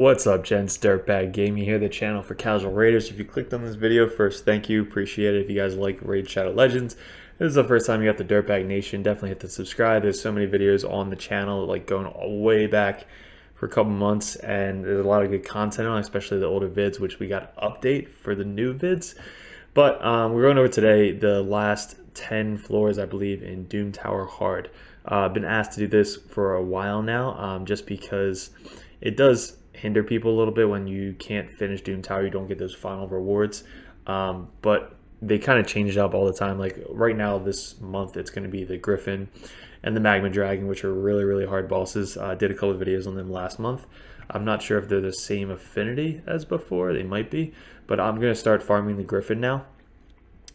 What's up, gents? DirtBag Gaming here, the channel for casual raiders. If you clicked on this video first, thank you, appreciate it. If you guys like Raid Shadow Legends, this is the first time you got the DirtBag Nation, definitely hit the subscribe. There's so many videos on the channel, like going way back for a couple months, and there's a lot of good content on, especially the older vids, which we got to update for the new vids. But we're going over today the last 10 floors, I believe, in Doom Tower Hard. I've been asked to do this for a while now, just because it does hinder people a little bit when you can't finish Doom Tower. You don't get those final rewards, but they kind of change it up all the time. Like right now, this month, it's going to be the Griffin and the Magma Dragon, which are really hard bosses. I did a couple of videos on them last month. I'm not sure if they're the same affinity as before. They might be, but I'm going to start farming the Griffin now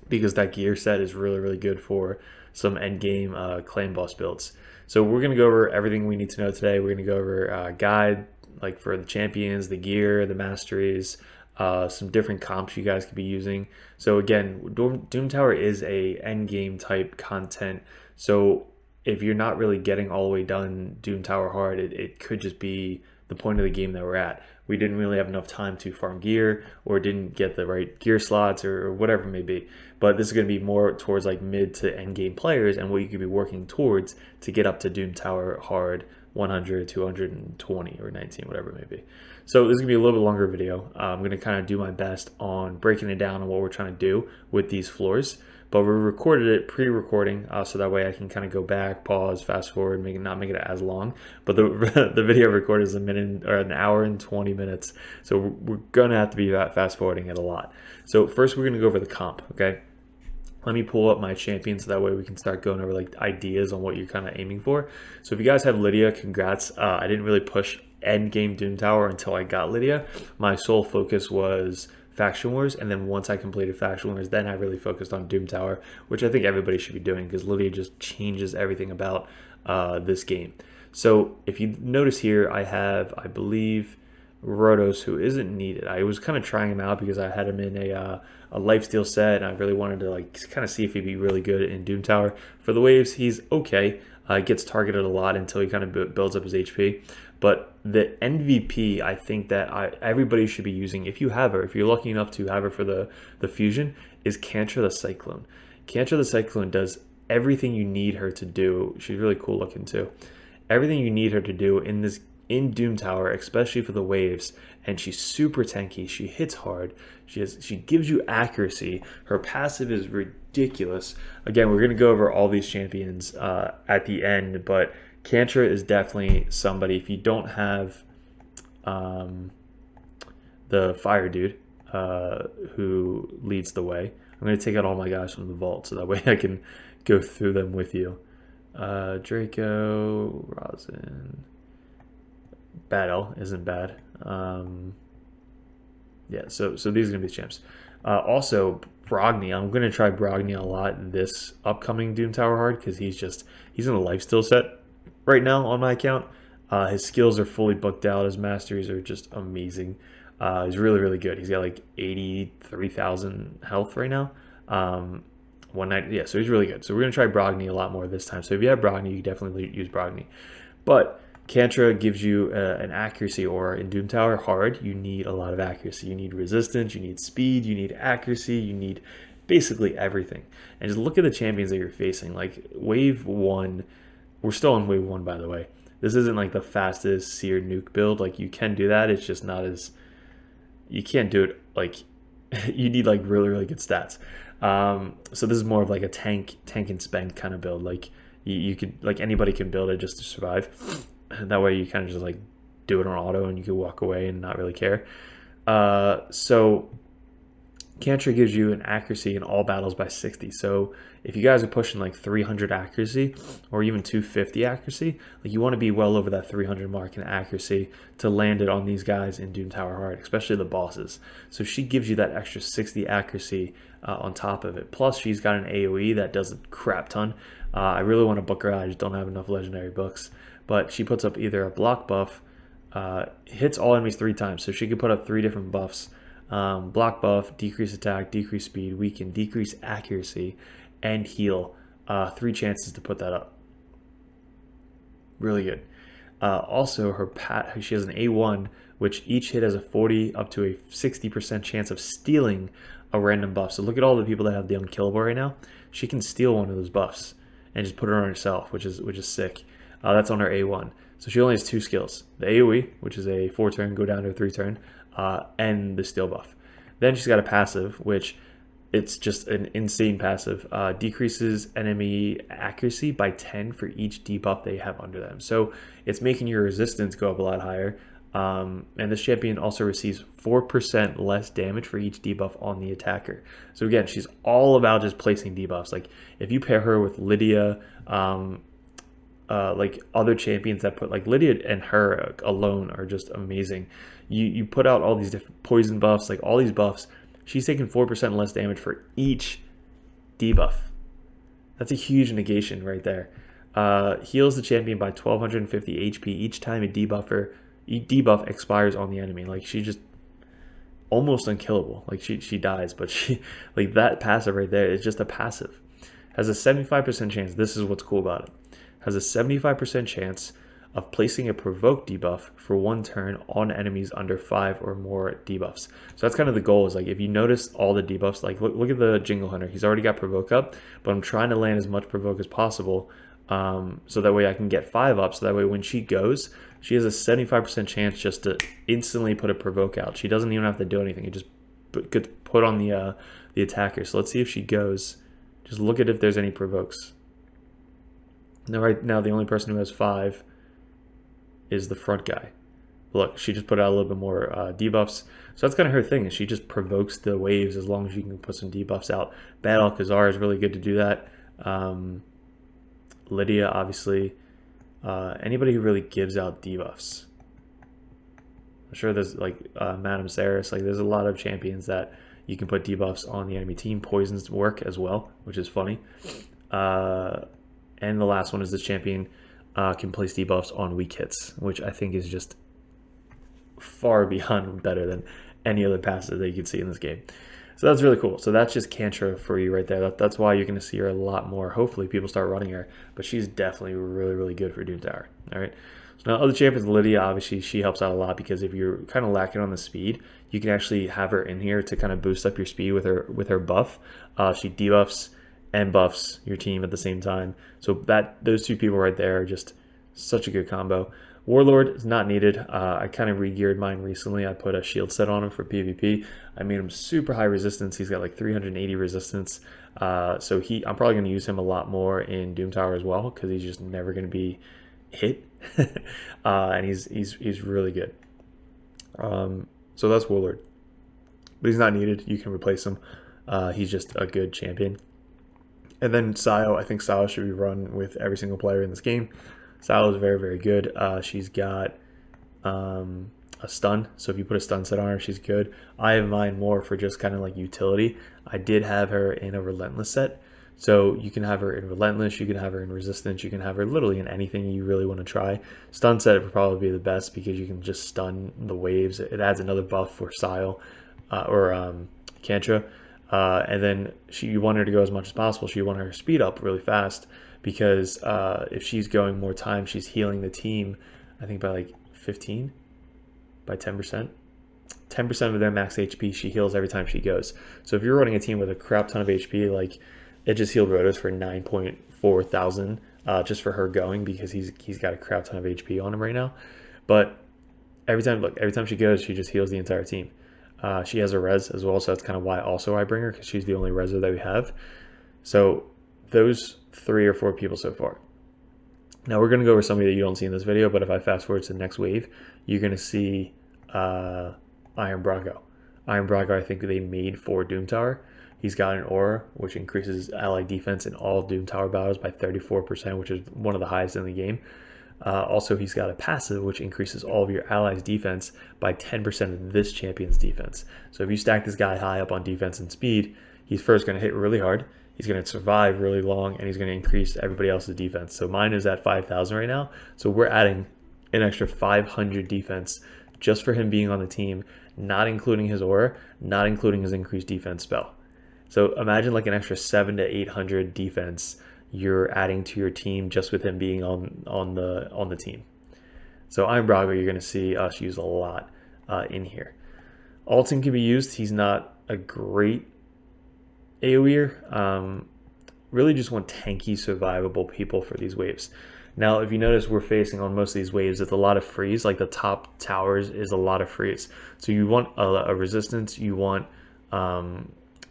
because that gear set is really good for some end game claim boss builds. So we're going to go over everything we need to know today. We're going to go over guide, like for the champions, the gear, the masteries, some different comps you guys could be using. So again, Doom Tower is a end game type content. So if you're not really getting all the way done Doom Tower hard, it could just be the point of the game that we're at. We didn't really have enough time to farm gear or didn't get the right gear slots or whatever it may be. But this is going to be more towards like mid to end game players and what you could be working towards to get up to Doom Tower hard 100, 220, or 19, whatever it may be. So this is going to be a little bit longer video. I'm going to kind of do my best on breaking it down on what we're trying to do with these floors. But we recorded it pre-recording, so that way I can kind of go back, pause, fast forward, not make it as long. But the the video recorded is an hour and 20 minutes. So we're gonna have to be fast forwarding it a lot. So first we're gonna go over the comp, okay? Let me pull up my champion so that way we can start going over like ideas on what you're kind of aiming for. So if you guys have Lydia, congrats. I didn't really push end game Doom Tower until I got Lydia. My sole focus was Faction Wars, and then once I completed Faction Wars, then I really focused on Doom Tower, which I think everybody should be doing because Lydia just changes everything about this game. So if you notice here, I have, I believe, Rotos, who isn't needed. I was kind of trying him out because I had him in a lifesteal set, and I really wanted to like kind of see if he'd be really good in Doom Tower. For the waves, he's okay. Gets targeted a lot until he kind of builds up his HP. But the MVP, I think that everybody should be using, if you have her, if you're lucky enough to have her for the fusion, is Kantra the Cyclone. Kantra the Cyclone does everything you need her to do. She's really cool looking too. Everything you need her to do in Doom Tower, especially for the waves, and she's super tanky. She hits hard. She gives you accuracy. Her passive is ridiculous. Again, we're gonna go over all these champions at the end, but Kantra is definitely somebody. If you don't have the fire dude who leads the way, I'm gonna take out all my guys from the vault so that way I can go through them with you. Draco, Rosin. Battle isn't bad. Yeah, so these are gonna be the champs. Also, Brogni. I'm gonna try Brogni a lot this upcoming Doom Tower hard because he's in a lifesteal set right now on my account. His skills are fully booked out. His masteries are just amazing. He's really good. He's got like 83,000 health right now. 190. Yeah, so he's really good. So we're gonna try Brogni a lot more this time. So if you have Brogni, you definitely use Brogni. But Kantra gives you an accuracy aura. In Doom Tower hard, you need a lot of accuracy. You need resistance, you need speed, you need accuracy, you need basically everything. And just look at the champions that you're facing. Like wave 1, we're still on wave 1 by the way. This isn't like the fastest seer nuke build. Like you can do that, it's just not as, you can't do it like, you need like really good stats. So this is more of like a tank and spend kind of build. Like you could, like anybody can build it just to survive. That way you kind of just like do it on auto and you can walk away and not really care. So Kantra gives you an accuracy in all battles by 60. So if you guys are pushing like 300 accuracy or even 250 accuracy, like you want to be well over that 300 mark in accuracy to land it on these guys in Doom Tower hard, especially the bosses. So she gives you that extra 60 accuracy on top of it. Plus she's got an AoE that does a crap ton. I really want to book her out. I just don't have enough legendary books. But she puts up either a block buff, hits all enemies 3 times. So she could put up 3 different buffs. Block buff, decrease attack, decrease speed, weaken, decrease accuracy, and heal. 3 chances to put that up. Really good. Also, she has an A1, which each hit has a 40 up to a 60% chance of stealing a random buff. So look at all the people that have the unkillable right now. She can steal one of those buffs and just put it on herself, which is sick. That's on her A1. So she only has 2 skills: the AoE, which is a 4-turn, go down to a 3-turn, and the steal buff. Then she's got a passive, which it's just an insane passive. Decreases enemy accuracy by 10 for each debuff they have under them. So it's making your resistance go up a lot higher. And this champion also receives 4% less damage for each debuff on the attacker. So again, she's all about just placing debuffs. Like if you pair her with Lydia, like other champions that put, like Lydia and her alone are just amazing. You put out all these different poison buffs, like all these buffs. She's taking 4% less damage for each debuff. That's a huge negation right there. Heals the champion by 1250 HP each time a debuff expires on the enemy. Like she just almost unkillable. Like she dies, but she, like that passive right there is just a passive. Has a 75% chance. This is what's cool about it. Has a 75% chance of placing a provoke debuff for 1 turn on enemies under 5 or more debuffs. So that's kind of the goal, is like if you notice all the debuffs, like look at the Jingle Hunter. He's already got provoke up, but I'm trying to land as much provoke as possible, so that way I can get 5 up, so that way when she goes, she has a 75% chance just to instantly put a provoke out. She doesn't even have to do anything. It just gets put on the attacker. So let's see if she goes. Just look at if there's any provokes. Now, right now, the only person who has 5 is the front guy. Look, she just put out a little bit more debuffs. So that's kind of her thing, is she just provokes the waves as long as you can put some debuffs out. Bad Alcazar is really good to do that. Lydia, obviously. Anybody who really gives out debuffs. I'm sure there's like Madame Saris. Like there's a lot of champions that you can put debuffs on the enemy team. Poisons work as well, which is funny. And the last one is this champion can place debuffs on weak hits, which I think is just far beyond better than any other passive that you can see in this game. So that's really cool. So that's just Kantra for you right there. That's why you're going to see her a lot more. Hopefully people start running her, but she's definitely really, really good for Doom Tower. All right. So now other champions, Lydia, obviously she helps out a lot, because if you're kind of lacking on the speed, you can actually have her in here to kind of boost up your speed with her buff. She debuffs and buffs your team at the same time. So those 2 people right there are just such a good combo. Warlord is not needed. I kind of re-geared mine recently. I put a shield set on him for PvP. I made him super high resistance. He's got like 380 resistance. So I'm probably going to use him a lot more in Doom Tower as well, because he's just never going to be hit. And he's really good. So that's Warlord. But he's not needed. You can replace him. He's just a good champion. And then Sayo, I think Sayo should be run with every single player in this game. Sayo is very, very good. She's got a stun, so if you put a stun set on her, she's good. I have mine more for just kind of like utility. I did have her in a relentless set, so you can have her in relentless, you can have her in resistance, you can have her literally in anything you really want to try. Stun set would probably be the best, because you can just stun the waves. It adds another buff for Sayo or Kantra. And then you want her to go as much as possible. So you want her to speed up really fast, because if she's going more time, she's healing the team, I think by like 15, by 10%. 10% of their max HP she heals every time she goes. So if you're running a team with a crap ton of HP, like it just healed Rotos for 9.4 thousand just for her going, because he's got a crap ton of HP on him right now. But every time she goes, she just heals the entire team. She has a res as well, so that's kind of why also I bring her, because she's the only reser that we have. So those 3 or 4 people so far. Now we're going to go over somebody that you don't see in this video, but if I fast forward to the next wave, you're going to see Iron Brago. Iron Brago, I think they made for Doom Tower. He's got an aura, which increases ally defense in all Doom Tower battles by 34%, which is one of the highest in the game. Also, he's got a passive, which increases all of your allies' defense by 10% of this champion's defense. So if you stack this guy high up on defense and speed, he's first going to hit really hard, he's going to survive really long, and he's going to increase everybody else's defense. So mine is at 5,000 right now. So we're adding an extra 500 defense just for him being on the team, not including his aura, not including his increased defense spell. So imagine like an extra 700 to 800 defense you're adding to your team just with him being on the team. So Iron Brago, you're going to see us use a lot in here. Alton can be used. He's not a great AoEer. Really just want tanky, survivable people for these waves. Now, if you notice, we're facing on most of these waves, it's a lot of freeze. Like the top towers is a lot of freeze. So you want a resistance. You want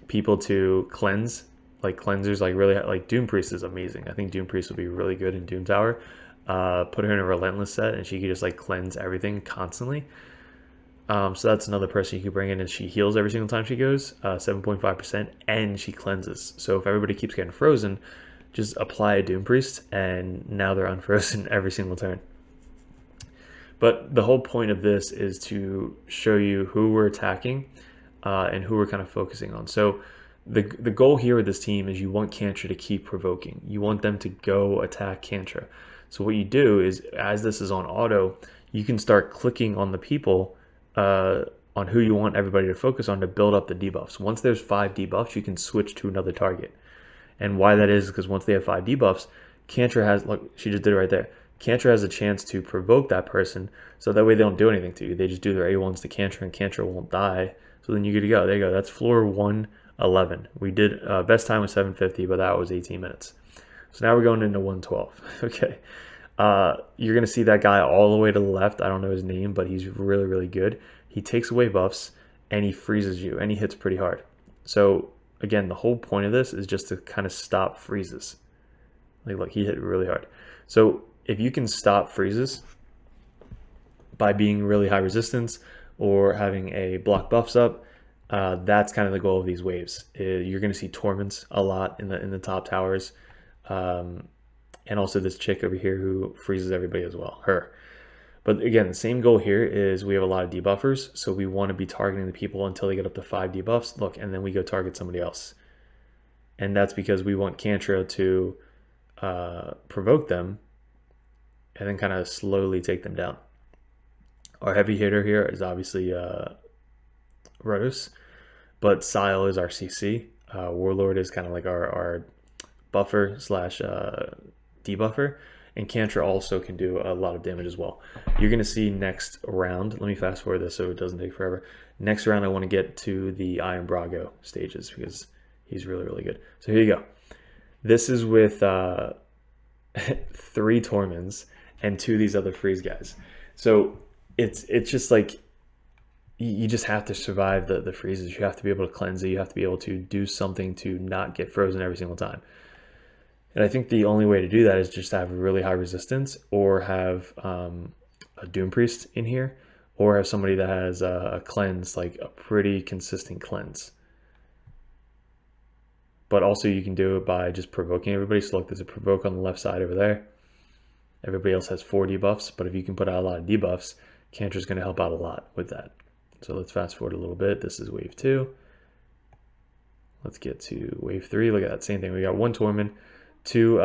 people to cleanse, like cleansers, like really, like Doom Priest is amazing. I think Doom Priest would be really good in Doom Tower. Put her in a Relentless set, and she could just like cleanse everything constantly. So that's another person you could bring in, and she heals every single time she goes, 7.5%, and she cleanses. So if everybody keeps getting frozen, just apply a Doom Priest, and now they're unfrozen every single turn. But the whole point of this is to show you who we're attacking and who we're kind of focusing on. So the goal here with this team is you want Kantra to keep provoking. You want them to go attack Kantra. So what you do is, as this is on auto, you can start clicking on the people on who you want everybody to focus on to build up the debuffs. Once there's 5 debuffs, you can switch to another target. And why that is because once they have 5 debuffs, Kantra has, look, she just did it right there. Kantra has a chance to provoke that person, so that way they don't do anything to you. They just do their A1s to Kantra, and Kantra won't die. So then you're good to go. There you go. That's floor 111. We did, best time was 750, but that was 18 minutes. So now we're going into 112. Okay. You're going to see that guy all the way to the left. I don't know his name, but he's really, really good. He takes away buffs, and he freezes you, and he hits pretty hard. So again, the whole point of this is just to kind of stop freezes. Like, look, he hit really hard. So if you can stop freezes by being really high resistance or having a block buffs up, that's kind of the goal of these waves. You're going to see torments a lot in the top towers. And also this chick over here who freezes everybody as well, her. But again, the same goal here is we have a lot of debuffers, so we want to be targeting the people until they get up to 5 debuffs. Look, and then we go target somebody else. And that's because we want Kantra to provoke them and then kind of slowly take them down. Our heavy hitter here is obviously Rotos, but Sile is our CC. Warlord is kind of like our buffer slash debuffer, and Kantra also can do a lot of damage as well. You're going to see next round, let me fast forward this so it doesn't take forever. Next round I want to get to the Iron Brago stages because he's really, really good. So here you go. This is with 3 Torments and 2 of these other freeze guys. So it's just like you just have to survive the freezes. You have to be able to cleanse it. You have to be able to do something to not get frozen every single time. And I think the only way to do that is just to have really high resistance, or have a Doom Priest in here, or have somebody that has a cleanse, like a pretty consistent cleanse. But also you can do it by just provoking everybody. So look, there's a provoke on the left side over there. Everybody else has 4 debuffs, but if you can put out a lot of debuffs, Kantra's going to help out a lot with that. So let's fast forward a little bit. This is wave 2. Let's get to wave 3. Look at that, same thing. We got 1 Torment, 2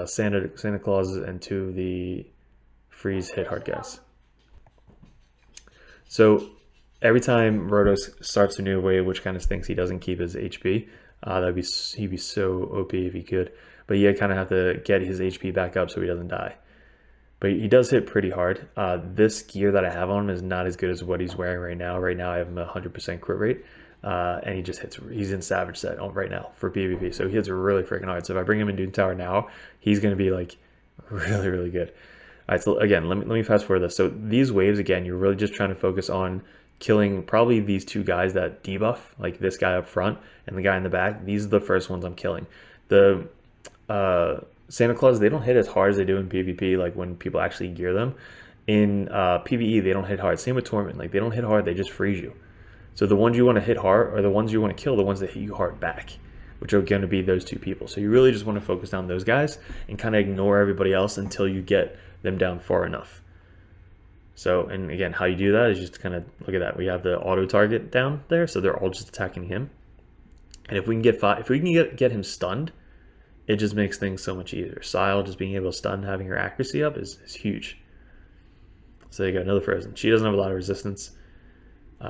Santa Clauses, and 2 of the freeze hit hard guys. So every time Rotos starts a new wave, which kind of stinks, he doesn't keep his HP. He'd be so OP if he could. But you kind of have to get his HP back up so he doesn't die. But he does hit pretty hard. This gear that I have on him is not as good as what he's wearing right now. Right now I have him a 100% crit rate. And he just hits, he's in Savage set right now for PvP. So he hits really freaking hard. So if I bring him in Doom Tower now, he's going to be like really, really good. All right, so again, let me fast forward this. So these waves, again, you're really just trying to focus on killing probably these 2 guys that debuff, like this guy up front and the guy in the back. These are the first ones I'm killing. The Santa Claus, they don't hit as hard as they do in PvP, like when people actually gear them. In PvE, they don't hit hard. Same with Torment. Like, they don't hit hard, they just freeze you. So the ones you want to hit hard are the ones you want to kill, the ones that hit you hard back, which are going to be those 2 people. So you really just want to focus on those guys and kind of ignore everybody else until you get them down far enough. So, and again, how you do that is just kind of, look at that. We have the auto target down there, so they're all just attacking him. And if we can get him stunned, it just makes things so much easier. Sile just being able to stun, having her accuracy up is huge. So you got another Frozen. She doesn't have a lot of resistance.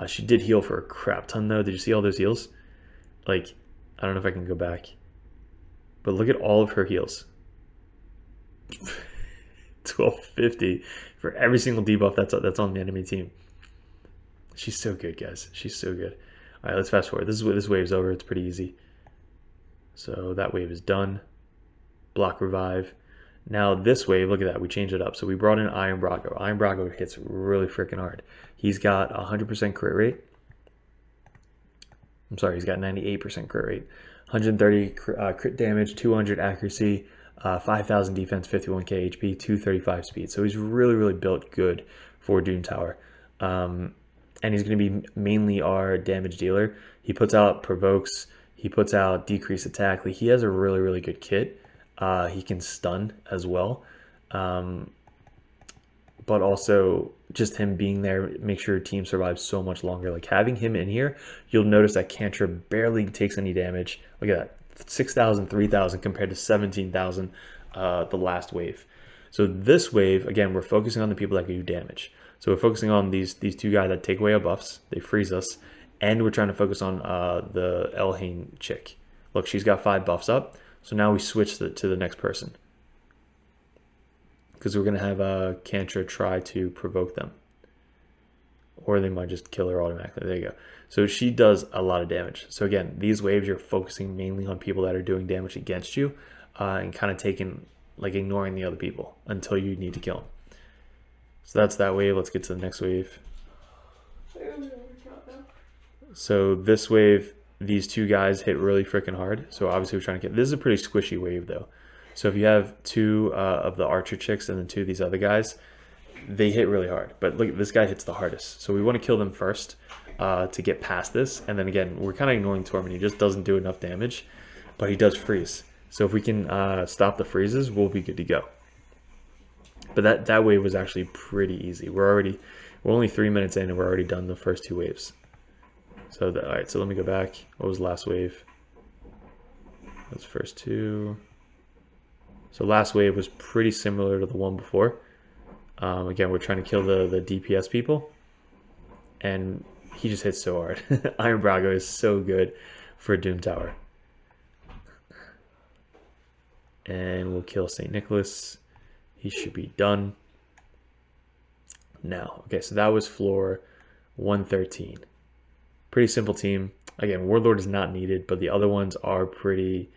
She did heal for a crap ton though. Did you see all those heals? Like, I don't know if I can go back, but look at all of her heals. 1250 for every single debuff that's on the enemy team. She's so good, guys. She's so good. All right, let's fast forward. This wave's over. It's pretty easy. So that wave is done. Block revive. Now this wave, look at that. We changed it up. So we brought in Iron Brago. Iron Brago hits really freaking hard. He's got 100% crit rate. I'm sorry, he's got 98% crit rate. 130 crit damage, 200 accuracy, 5,000 defense, 51k HP, 235 speed. So he's really, really built good for Doom Tower. And he's going to be mainly our damage dealer. He puts out provokes. He puts out decreased attack. Like, he has a really, really good kit. He can stun as well. But also just him being there, make sure your team survives so much longer. Like, having him in here, you'll notice that Kantra barely takes any damage. Look at that, 6,000, 3,000 compared to 17,000 the last wave. So this wave, again, we're focusing on the people that can do damage. So we're focusing on these two guys that take away our buffs. They freeze us. And we're trying to focus on the Elhain chick. Look, she's got 5 buffs up. So now we switch to the next person. Because we're going to have Kantra try to provoke them. Or they might just kill her automatically. There you go. So she does a lot of damage. So again, these waves, you're focusing mainly on people that are doing damage against you. And kind of ignoring the other people until you need to kill them. So that's that wave. Let's get to the next wave. So this wave, these two guys hit really freaking hard. So obviously we're trying to get, this is a pretty squishy wave though. So if you have 2 of the archer chicks and then 2 of these other guys, they hit really hard. But look, this guy hits the hardest. So we want to kill them first to get past this. And then again, we're kind of ignoring Torment. He just doesn't do enough damage, but he does freeze. So if we can stop the freezes, we'll be good to go. But that wave was actually pretty easy. We're only 3 minutes in and we're already done the first 2 waves. So all right, so let me go back. What was the last wave? Those first 2. So last wave was pretty similar to the one before. Again, we're trying to kill the DPS people. And he just hits so hard. Iron Brago is so good for Doom Tower. And we'll kill St. Nicholas. He should be done. Now, okay, so that was floor 113. Pretty simple team. Again, Warlord is not needed, but the other ones are pretty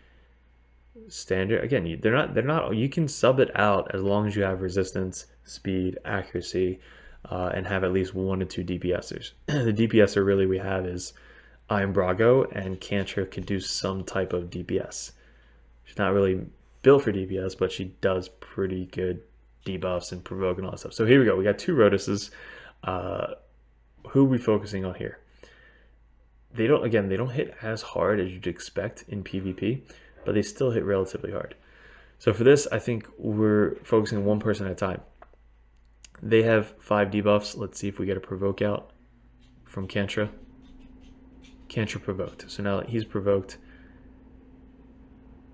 standard. Again, they're not. You can sub it out as long as you have resistance, speed, accuracy, and have at least 1 to 2 DPSers. The DPSer really we have is Iron Brago, and Kantra could do some type of DPS. She's not really built for DPS, but she does pretty good debuffs and provoke and all that stuff. So here we go. We got 2 Rotuses. Who are we focusing on here? They don't hit as hard as you'd expect in PvP, but they still hit relatively hard. So for this, I think we're focusing on one person at a time. They have 5 debuffs. Let's see if we get a provoke out from Kantra. Kantra provoked. So now he's provoked.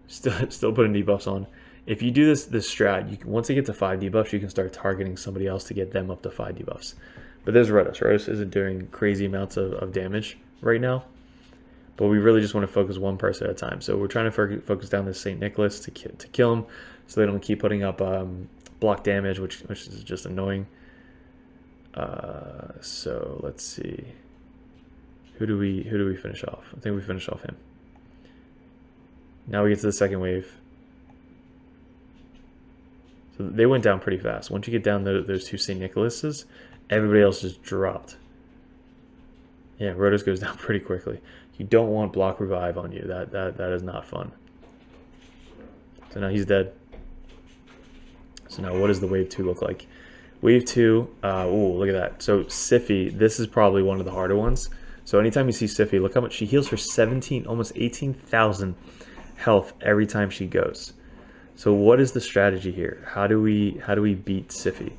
Still putting debuffs on. If you do this strat, once you get to 5 debuffs, you can start targeting somebody else to get them up to 5 debuffs. But there's Rotos. Rotos isn't doing crazy amounts of damage right now, but we really just want to focus one person at a time. So we're trying to focus down this St. Nicholas to kill him, so they don't keep putting up block damage, which is just annoying. So let's see, who do we finish off? I think we finish off him. Now we get to the second wave. So they went down pretty fast. Once you get down those 2 St. Nicholases, everybody else just dropped. Yeah, Rotos goes down pretty quickly. You don't want block revive on you. That is not fun. So now he's dead. So now what does the wave 2 look like? Wave 2, oh, look at that. So SiFi, this is probably one of the harder ones. So anytime you see SiFi, look how much she heals for 17, almost 18,000 health every time she goes. So what is the strategy here? How do we beat SiFi?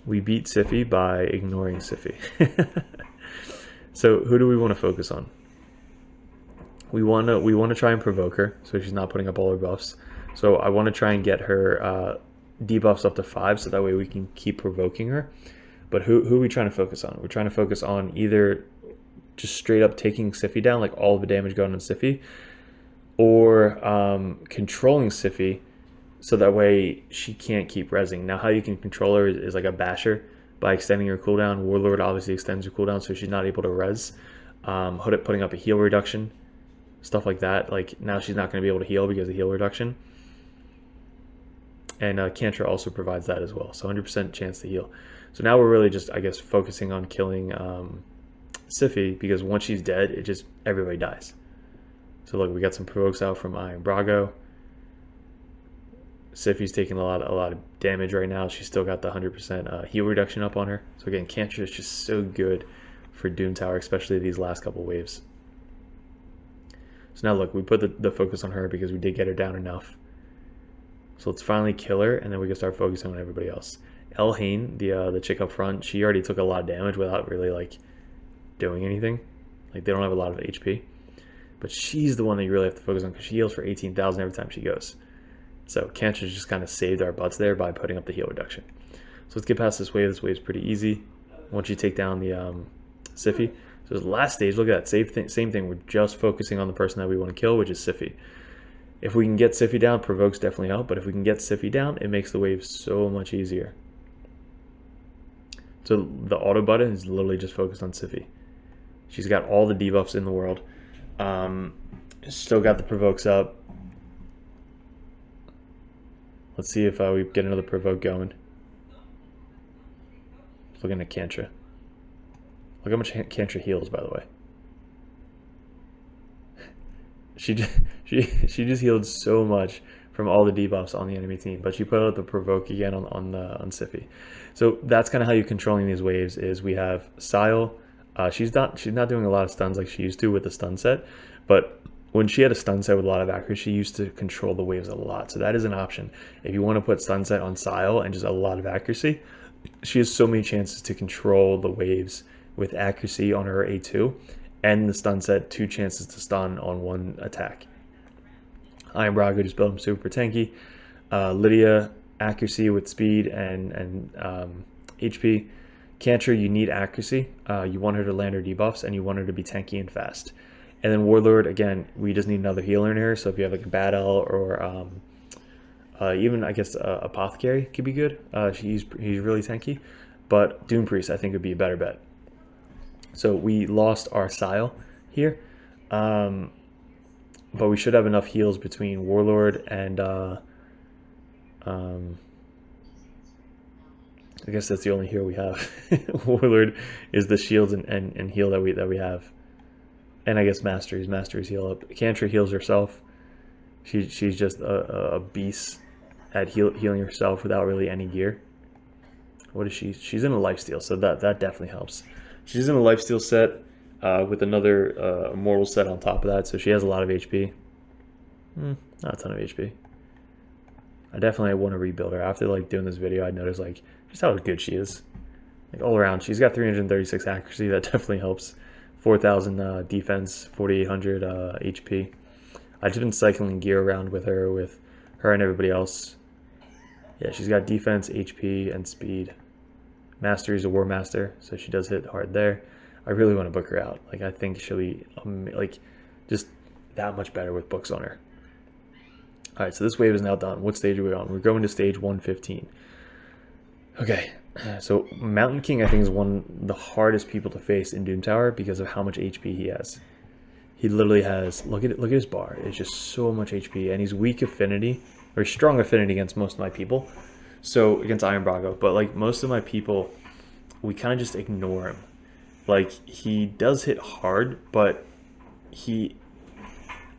We beat SiFi by ignoring SiFi. So who do we want to focus on? We want to try and provoke her, so she's not putting up all her buffs. So I want to try and get her debuffs up to 5, so that way we can keep provoking her. But who are we trying to focus on? We're trying to focus on either just straight up taking SiFi down, like all of the damage going on SiFi, or controlling SiFi so that way she can't keep rezzing. Now how you can control her is like a basher by extending her cooldown. Warlord obviously extends her cooldown so she's not able to res. Putting up a heal reduction, stuff like that. Like now she's not going to be able to heal because of heal reduction. And Kantra also provides that as well, so 100% chance to heal. So now we're really just, I guess, focusing on killing SiFi, because once she's dead, it just, everybody dies. So look, we got some provokes out from Iron Brago. SiFi's taking a lot of damage right now. She's still got the 100% heal reduction up on her. So again, Kantra is just so good for Doom Tower, especially these last couple waves. So now look, we put the focus on her because we did get her down enough. So let's finally kill her, and then we can start focusing on everybody else. Elhain, the chick up front, she already took a lot of damage without really like doing anything. Like they don't have a lot of HP, but she's the one that you really have to focus on because she heals for 18,000 every time she goes. So Kantra just kind of saved our butts there by putting up the heal reduction. So let's get past this wave. This wave's pretty easy once you take down the SiFi. So the last stage, look at that, same thing. We're just focusing on the person that we want to kill, which is SiFi. If we can get SiFi down, provokes definitely help, but if we can get SiFi down, it makes the wave so much easier. So the auto button is literally just focused on SiFi. She's got all the debuffs in the world. Still got the provokes up. Let's see if we get another provoke going. Looking at Kantra. Look how much Kantra heals, by the way. She just healed so much from all the debuffs on the enemy team, but she put out the provoke again on SiFi. So that's kind of how you're controlling these waves. Is we have Sile. She's not doing a lot of stuns like she used to with the stun set, but when she had a stun set with a lot of accuracy, she used to control the waves a lot. So that is an option. If you want to put stun set on Sile and just a lot of accuracy, she has so many chances to control the waves with accuracy on her A2. And the stun set, 2 chances to stun on 1 attack. Iron Brago just built him super tanky. Lydia, accuracy with speed and HP. Kantra, you need accuracy. You want her to land her debuffs, and you want her to be tanky and fast. And then Warlord, again, we just need another healer in here. So if you have like a Battle or even, I guess, Apothecary could be good. He's really tanky. But Doom Priest, I think, would be a better bet. So we lost our Sile here, but we should have enough heals between Warlord and I guess that's the only heal we have. Warlord is the shields and heal that we have, and I guess Masteries heal up. Kantra heals herself. She's just a beast at healing herself without really any gear. What is she? She's in a lifesteal, so that definitely helps. She's in a lifesteal set with another immortal set on top of that, so she has a lot of HP. Not a ton of HP. I definitely want to rebuild her. After like doing this video, I noticed like just how good she is. Like all around, she's got 336 accuracy. That definitely helps. 4,000 defense, 4,800 HP. I've just been cycling gear around with her and everybody else. Yeah, she's got defense, HP, and speed. Masteries a War Master, so she does hit hard there. I really want to book her out. Like I think she'll be like just that much better with books on her. All right, so this wave is now done. What stage are we on? We're going to stage 115. Okay, so Mountain King I think is one of the hardest people to face in Doom Tower because of how much HP he has. He literally has, look at his bar. It's just so much HP, and he's weak affinity or strong affinity against most of my people. So against Iron Brago, but like most of my people, we kind of just ignore him. Like he does hit hard, but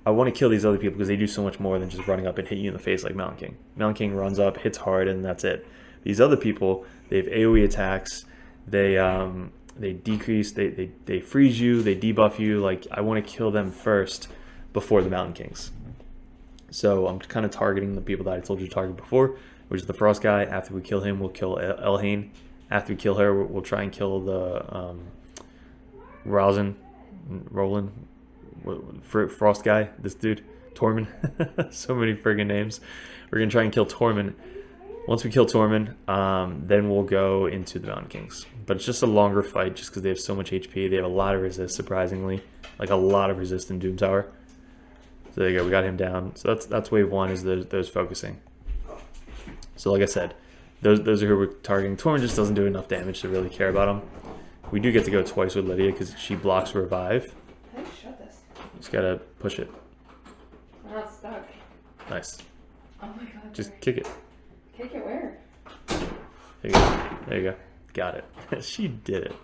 I want to kill these other people because they do so much more than just running up and hit you in the face like Mountain King. Mountain King runs up, hits hard, and that's it. These other people, they have AoE attacks. They decrease, they freeze you, they debuff you. Like I want to kill them first before the Mountain Kings. So I'm kind of targeting the people that I told you to target before, which is the Frost guy. After we kill him, we'll kill Elhain. After we kill her, we'll try and kill the Roland, Frost guy, this dude, Tormund. So many friggin' names. We're gonna try and kill Tormund. Once we kill Tormund, then we'll go into the Mountain Kings. But it's just a longer fight just because they have so much HP. They have a lot of resist, surprisingly. Like a lot of resist in Doom Tower. So there you go, we got him down. So that's wave 1 is those focusing. So like I said, those are who we're targeting. Torn just doesn't do enough damage to really care about him. We do get to go twice with Lydia because she blocks revive. How do you shut this? Just gotta push it. I'm not stuck. Nice. Oh my god. Just kick it. Kick it where? There you go. There you go. Got it. She did it.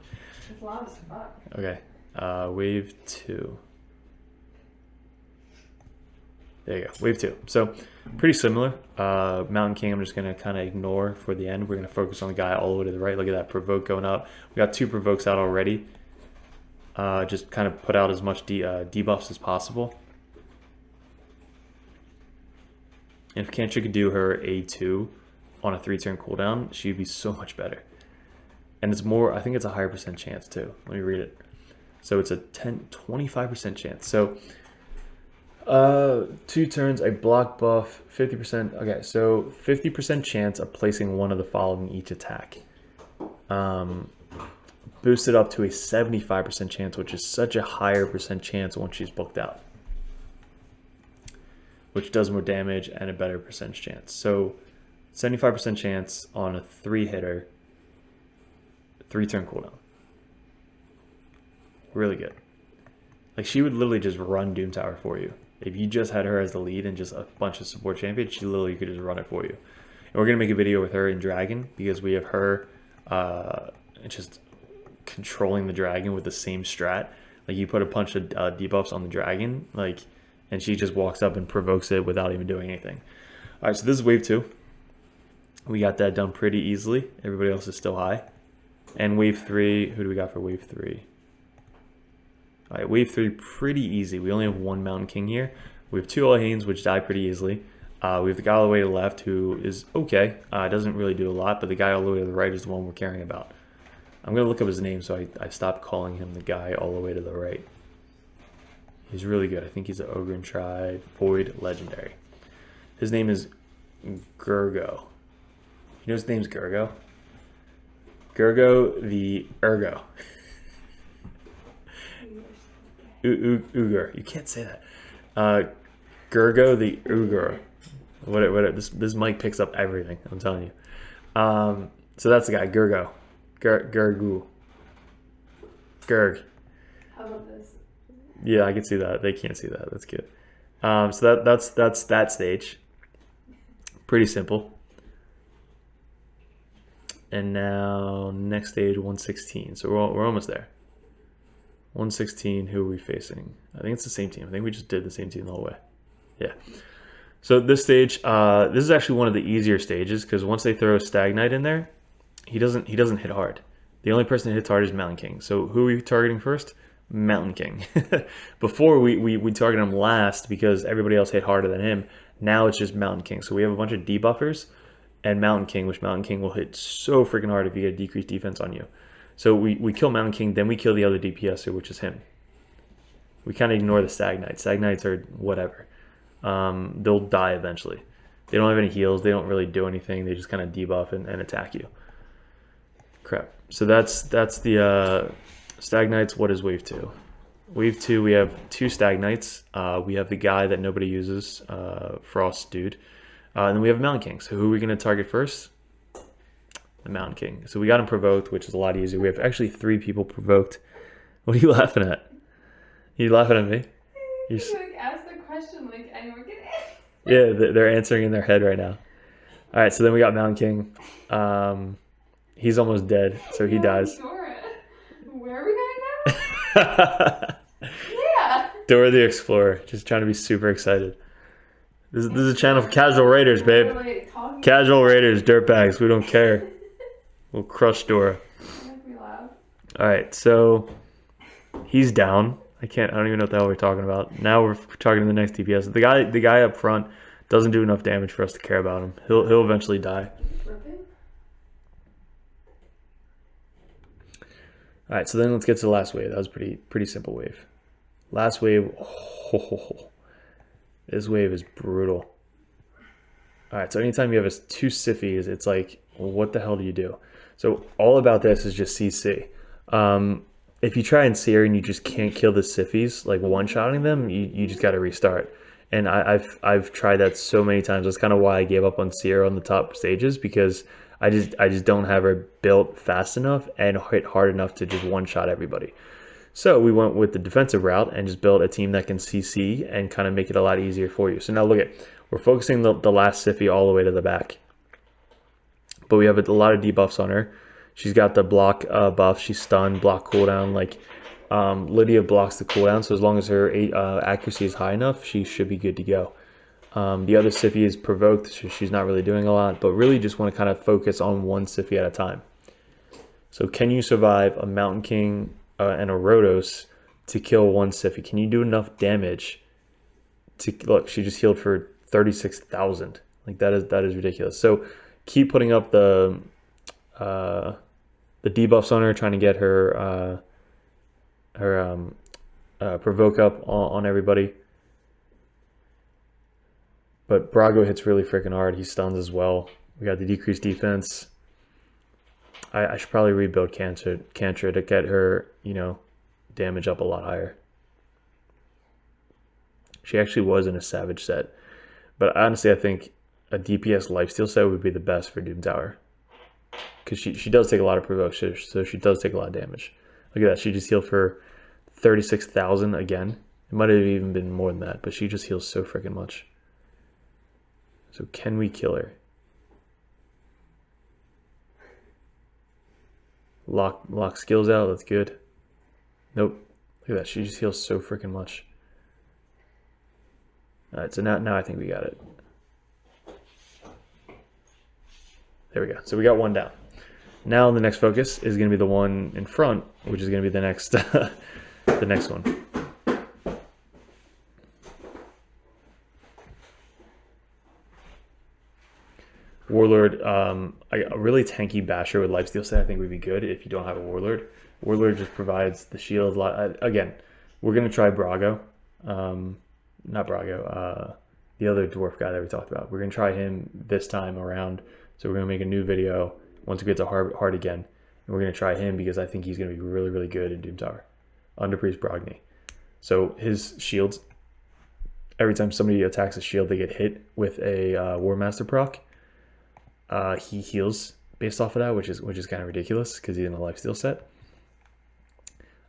It's loud as fuck. Okay. Wave 2. There you go. Wave 2. So pretty similar. Mountain King I'm just going to kind of ignore for the end. We're going to focus on the guy all the way to the right. Look at that provoke going up. We got 2 provokes out already. Just kind of put out as much debuffs as possible. And if Kantra could do her A2 on a 3-turn cooldown, she'd be so much better. And it's more, I think it's a higher percent chance too. Let me read it. So it's a 25% chance. So 2 turns, a block buff, 50%. Okay, so 50% chance of placing one of the following each attack. Boosted up to a 75% chance, which is such a higher percent chance once she's booked out, which does more damage and a better percentage chance. So 75% chance on a 3-hitter, 3-turn cooldown. Really good. Like, she would literally just run Doom Tower for you. If you just had her as the lead and just a bunch of support champions, she literally could just run it for you. And we're going to make a video with her in Dragon because we have her just controlling the Dragon with the same strat. Like, you put a bunch of debuffs on the Dragon, like, and she just walks up and provokes it without even doing anything. All right, so this is wave 2. We got that done pretty easily. Everybody else is still high. And wave 3, who do we got for wave 3? All right, wave 3, pretty easy. We only have 1 Mountain King here. We have 2 Allahanes, which die pretty easily. We have the guy all the way to the left who is okay. Doesn't really do a lot, but the guy all the way to the right is the one we're caring about. I'm going to look up his name, so I stopped calling him the guy all the way to the right. He's really good. I think he's an Ogre Tribe Void Legendary. His name is Gurgo. You know his name's Gurgo? Gurgo the Ergo. Ugur. You can't say that. Gurgo the Ugur. This mic picks up everything, I'm telling you. So that's the guy, Gurgo. Gurgu. Gurg. How about this? Yeah, I can see that. They can't see that. That's good. So that's that stage. Pretty simple. And now next stage, 116. So we're almost there. 116, who are we facing? I think it's the same team. I think we just did the same team the whole way. Yeah. So this stage, this is actually one of the easier stages because once they throw a Stag Knight in there, he doesn't hit hard. The only person that hits hard is Mountain King. So who are we targeting first? Mountain King. Before we target him last because everybody else hit harder than him. Now it's just Mountain King. So we have a bunch of debuffers and Mountain King, which Mountain King will hit so freaking hard if you get a decreased defense on you. So we kill Mountain King, then we kill the other DPSer, which is him. We kind of ignore the Stag Knights. Stag Knights are whatever. They'll die eventually. They don't have any heals. They don't really do anything. They just kind of debuff and attack you. Crap. So that's the Stag Knights. What is wave 2? Wave 2, we have 2 Stag Knights. We have the guy that nobody uses, Frost Dude. And then we have Mountain King. So who are we going to target first? The Mountain King. So we got him provoked, which is a lot easier. We have actually 3 people provoked. What are you laughing at? You laughing at me? You like asked the question like anyone can answer. Yeah, they're answering in their head right now. All right, so then we got Mountain King. He's almost dead, so he dies. Dora. Where are we gonna go? Yeah. Dora the Explorer, just trying to be super excited. This is a channel for casual raiders, babe. Casual raiders, dirtbags. We don't care. We'll crush Dora. All right, so he's down. I don't even know what the hell we're talking about. Now we're talking to the next DPS. The guy up front doesn't do enough damage for us to care about him. He'll eventually die. All right, so then let's get to the last wave. That was pretty simple wave. Last wave. Oh, this wave is brutal. All right, so anytime you have 2 SiFis, it's like, what the hell do you do? So all about this is just CC. If you try and see her and you just can't kill the SiFis, like one-shotting them, you just got to restart. And I've tried that so many times. That's kind of why I gave up on Sierra on the top stages, because I just don't have her built fast enough and hit hard enough to just one shot everybody. So we went with the defensive route and just built a team that can CC and kind of make it a lot easier for you. So now look at, we're focusing the last SiFi all the way to the back, but we have a lot of debuffs on her. She's got the block buff. She's stunned, block cooldown. Like Lydia blocks the cooldown, so as long as her accuracy is high enough, she should be good to go. The other SiFi is provoked, so she's not really doing a lot, but really just want to kind of focus on one SiFi at a time. So can you survive a Mountain King and a Rhodos to kill one SiFi? Can you do enough damage to look? She just healed for 36,000. Like that is ridiculous. So keep putting up the debuffs on her, trying to get her provoke up on everybody. But Brago hits really freaking hard. He stuns as well. We got the decreased defense. I should probably rebuild Kantra to get her, you know, damage up a lot higher. She actually was in a Savage set. But honestly, I think a DPS lifesteal set would be the best for Doom Tower. Because she does take a lot of provoke, so she does take a lot of damage. Look at that. She just healed for 36,000 again. It might have even been more than that, but she just heals so freaking much. So can we kill her? Lock skills out. That's good. Nope. Look at that. She just heals so freaking much. All right. So now I think we got it. There we go. So we got one down. Now the next focus is going to be the one in front, which is going to be the next the next one. Warlord, a really tanky basher with lifesteal set I think would be good if you don't have a Warlord. Warlord just provides the shield a lot. Again, we're going to try Brago. Not Brago, the other dwarf guy that we talked about. We're going to try him this time around. So we're going to make a new video once we get to hard again. And we're going to try him because I think he's going to be really, really good in Doom Tower. Underpriest Brogni. So his shields, every time somebody attacks a shield, they get hit with a War Master proc. He heals based off of that, which is kind of ridiculous because he's in a lifesteal set.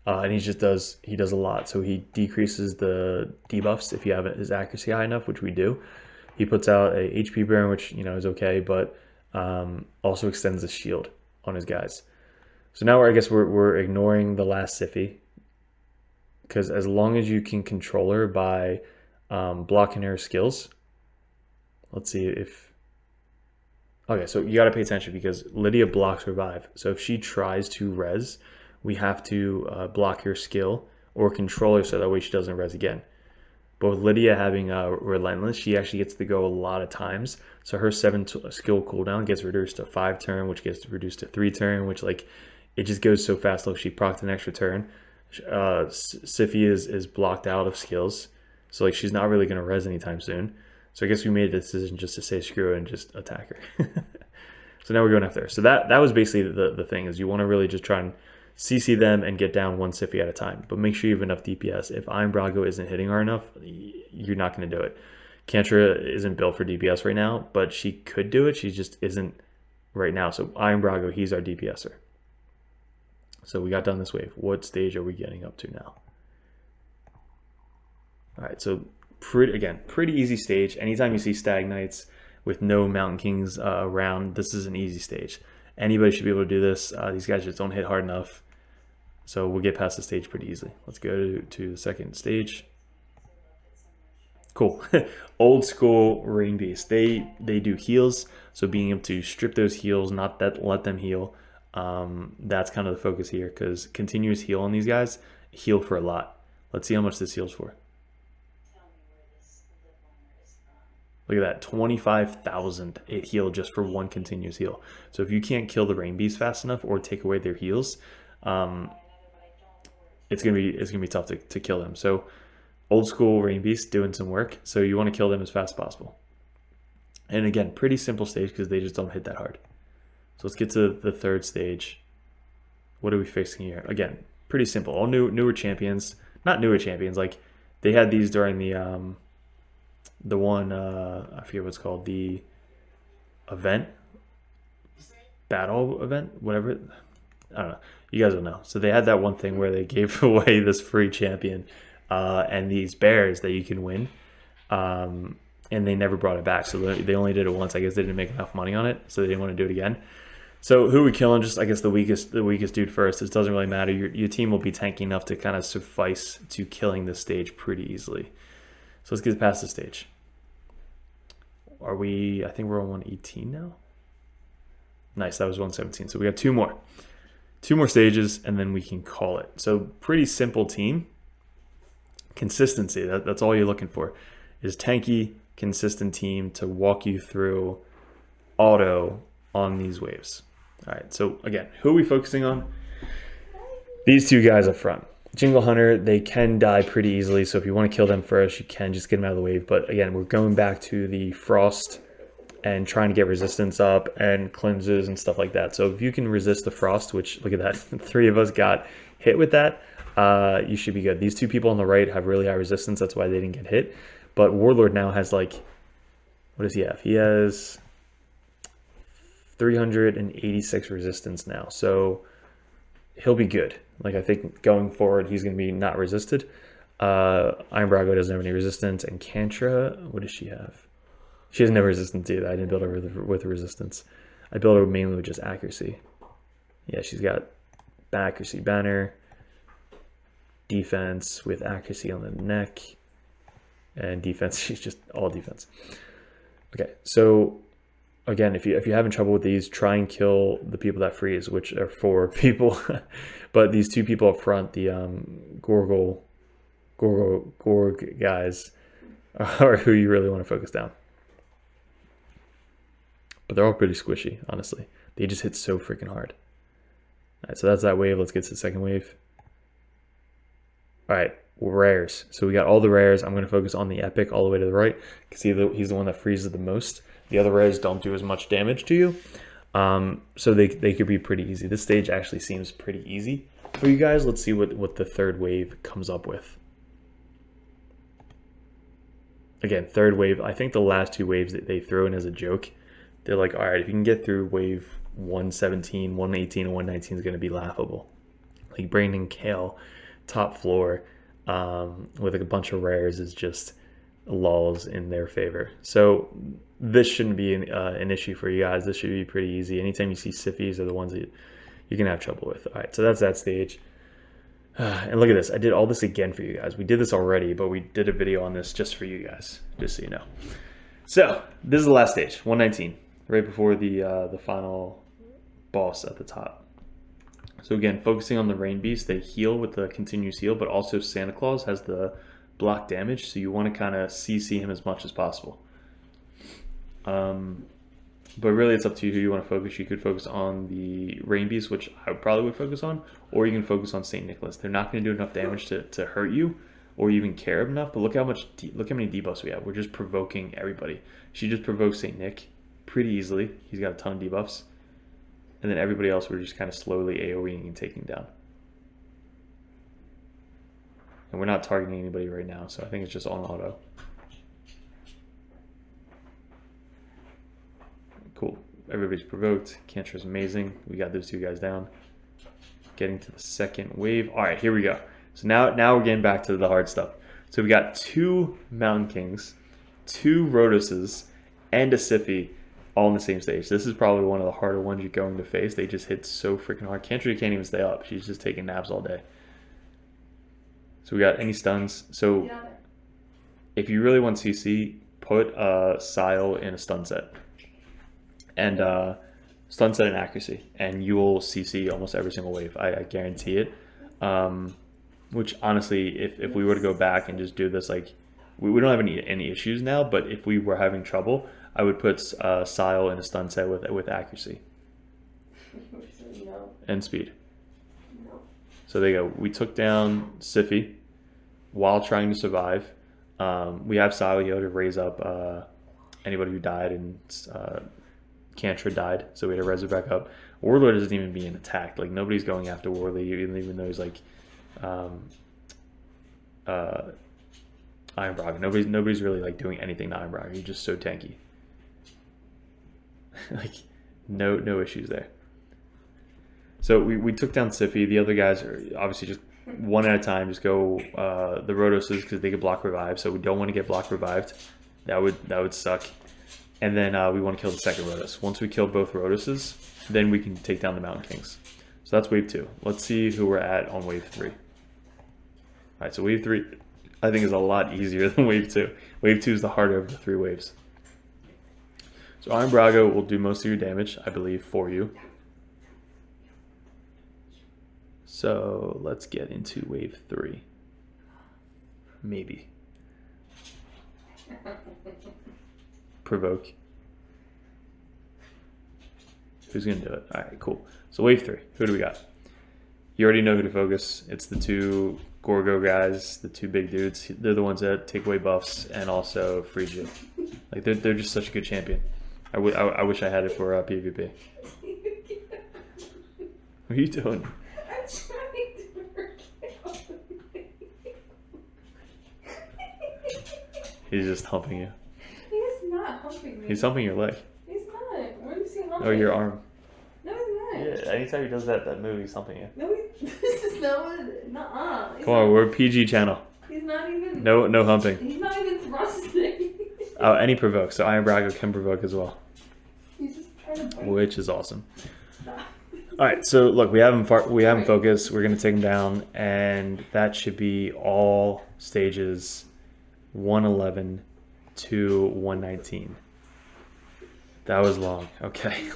And he does a lot. So he decreases the debuffs if you have his accuracy high enough, which we do. He puts out a HP burn, which is okay, but also extends the shield on his guys. So now I guess we're ignoring the last SiFi, because as long as you can control her by blocking her skills. Let's see if... Okay, so you got to pay attention because Lydia blocks revive. So if she tries to res, we have to block her skill or control her so that way she doesn't res again. But with Lydia having Relentless, she actually gets to go a lot of times. So her 7 skill cooldown gets reduced to 5 turn, which gets reduced to 3 turn, which like it just goes so fast. Look, she procced an extra turn. SiFi is blocked out of skills. So like she's not really going to res anytime soon. So I guess we made a decision just to say screw it and just attack her. So now we're going after her. So that was basically the thing, is you want to really just try and CC them and get down one SiFi at a time. But make sure you have enough DPS. If Iron Brago isn't hitting her enough, you're not going to do it. Kantra isn't built for DPS right now, but she could do it. She just isn't right now. So Iron Brago, he's our DPSer. So we got done this wave. What stage are we getting up to now? All right, so pretty easy stage. Anytime you see Stag Knights with no Mountain Kings around, this is an easy stage. Anybody should be able to do this. These guys just don't hit hard enough. So we'll get past the stage pretty easily. Let's go to the second stage. Cool. Old school Rain Beast. They do heals. So being able to strip those heals, not let them heal. That's kind of the focus here, because continuous heal on these guys heal for a lot. Let's see how much this heals for. Look at that, 25,000 it healed just for one continuous heal. So if you can't kill the Rain Beast fast enough or take away their heals, it's gonna be tough to kill them. So old school Rain Beast doing some work. So you want to kill them as fast as possible. And again, pretty simple stage because they just don't hit that hard. So let's get to the third stage. What are we fixing here? Again, pretty simple. All newer champions, not newer champions. Like they had these during the The one, I forget what it's called, the event, battle event, whatever. I don't know. You guys will know. So they had that one thing where they gave away this free champion and these bears that you can win. And they never brought it back. So they only did it once. I guess they didn't make enough money on it, so they didn't want to do it again. So who we killing? Just I guess the weakest dude first. It doesn't really matter. Your team will be tanky enough to kind of suffice to killing this stage pretty easily. So let's get past the stage. Are we? I think we're on 118 now. Nice. That was 117. So we got two more stages, and then we can call it. So pretty simple team. Consistency. That's all you're looking for. Is tanky, consistent team to walk you through auto on these waves. All right, so again, who are we focusing on? These two guys up front. Jingle Hunter, they can die pretty easily, so if you want to kill them first, you can just get them out of the wave. But again, we're going back to the Frost and trying to get resistance up and cleanses and stuff like that. So if you can resist the Frost, which look at that, 3 of us got hit with that, you should be good. These 2 people on the right have really high resistance, that's why they didn't get hit. But Warlord now has like, what does he have? He has 386 resistance now. So he'll be good. Like I think going forward, he's going to be not resisted. Iron Brago doesn't have any resistance. And Kantra, what does she have? She has no resistance either. I didn't build her with resistance. I built her mainly with just accuracy. Yeah, she's got accuracy banner, defense with accuracy on the neck, and defense, she's just all defense. Okay, so again, if you're having trouble with these, try and kill the people that freeze, which are 4 people. But these 2 people up front, the Gorg guys, are who you really want to focus down. But they're all pretty squishy, honestly. They just hit so freaking hard. All right, so that's that wave. Let's get to the second wave. All right, rares. So we got all the rares. I'm going to focus on the epic all the way to the right because he's the one that freezes the most. The other rares don't do as much damage to you. So they could be pretty easy. This stage actually seems pretty easy for you guys. Let's see what the third wave comes up with. Again, third wave. I think the last 2 waves that they throw in as a joke, they're like, all right, if you can get through wave 117, 118, and 119 is going to be laughable. Like Brandon Kale, top floor, with a bunch of rares is just lulls in their favor. So this shouldn't be an issue for you guys. This should be pretty easy. Anytime you see SiFis are the ones that you're gonna have trouble with. All right, so that's that stage. And look at this. I did all this again for you guys. We did this already, but we did a video on this just for you guys, just so you know. So this is the last stage, 119, right before the final boss at the top. So again, focusing on the Rain Beast, they heal with the continuous heal, but also Santa Claus has the block damage, so you want to kind of CC him as much as possible. But really it's up to you who you want to focus. You could focus on the Rain Beast, which I probably would focus on, or you can focus on St. Nicholas. They're not going to do enough damage to hurt you or even care enough, but look how many debuffs we have. We're just provoking everybody. She just provokes St. Nick pretty easily. He's got a ton of debuffs. And then everybody else we're just kind of slowly AoEing and taking down. And we're not targeting anybody right now, so I think it's just on auto. Cool. Everybody's provoked. Kantra's amazing. We got those 2 guys down. Getting to the second wave. All right, here we go. So now we're getting back to the hard stuff. So we got 2 Mountain Kings, 2 Rhodoses, and a SiFi all on the same stage. This is probably one of the harder ones you're going to face. They just hit so freaking hard. Kantra can't even stay up. She's just taking naps all day. So we got any stuns. So if you really want CC, put Sile in a stun set. And stun set and accuracy. And you will CC almost every single wave. I guarantee it. Which honestly, if we were to go back and just do this, like we don't have any issues now, but if we were having trouble, I would put Sile in a stun set with accuracy. No. And speed. No. So there you go. We took down SiFi while trying to survive. We have Sile here to raise up anybody who died, and Kantra died, so we had to res it back up. Warlord isn't even being attacked. Like nobody's going after Warlord, even though he's like Iron Braga. Nobody's really like doing anything to Iron Braga. He's just so tanky. Like no issues there. So we took down SiFi. The other guys are obviously just one at a time. Just go the Rhodoses because they could block revive. So we don't want to get block revived. That would suck. And then we want to kill the second Rhodos. Once we kill both Rhodoses, then we can take down the Mountain Kings. So that's wave 2. Let's see who we're at on wave 3. All right, so wave 3 I think is a lot easier than wave 2. Wave 2 is the harder of the 3 waves. So Iron Braga will do most of your damage, I believe, for you. So let's get into wave 3. Maybe. Provoke. Who's going to do it? All right, cool. So wave 3. Who do we got? You already know who to focus. It's the 2 Gorgo guys, the 2 big dudes. They're the ones that take away buffs and also free you. Like they're just such a good champion. I wish I had it for PvP. What are you doing? I'm trying to work out. He's just humping you. He's not humping me. He's humping your leg. He's not. Where do you see humping? Or your arm. No, he's not. Yeah, anytime he does that move, he's humping you. No, this is not what. Nuh-uh. Come on, we're a PG channel. He's not even. No humping. He's not even thrusting. Oh, and he provokes. So Iron Braga can provoke as well, He's just trying to bite. which is awesome. Stop. All right, so look, we have him focused. We're gonna take him down, and that should be all stages 111 to 119. That was long. Okay,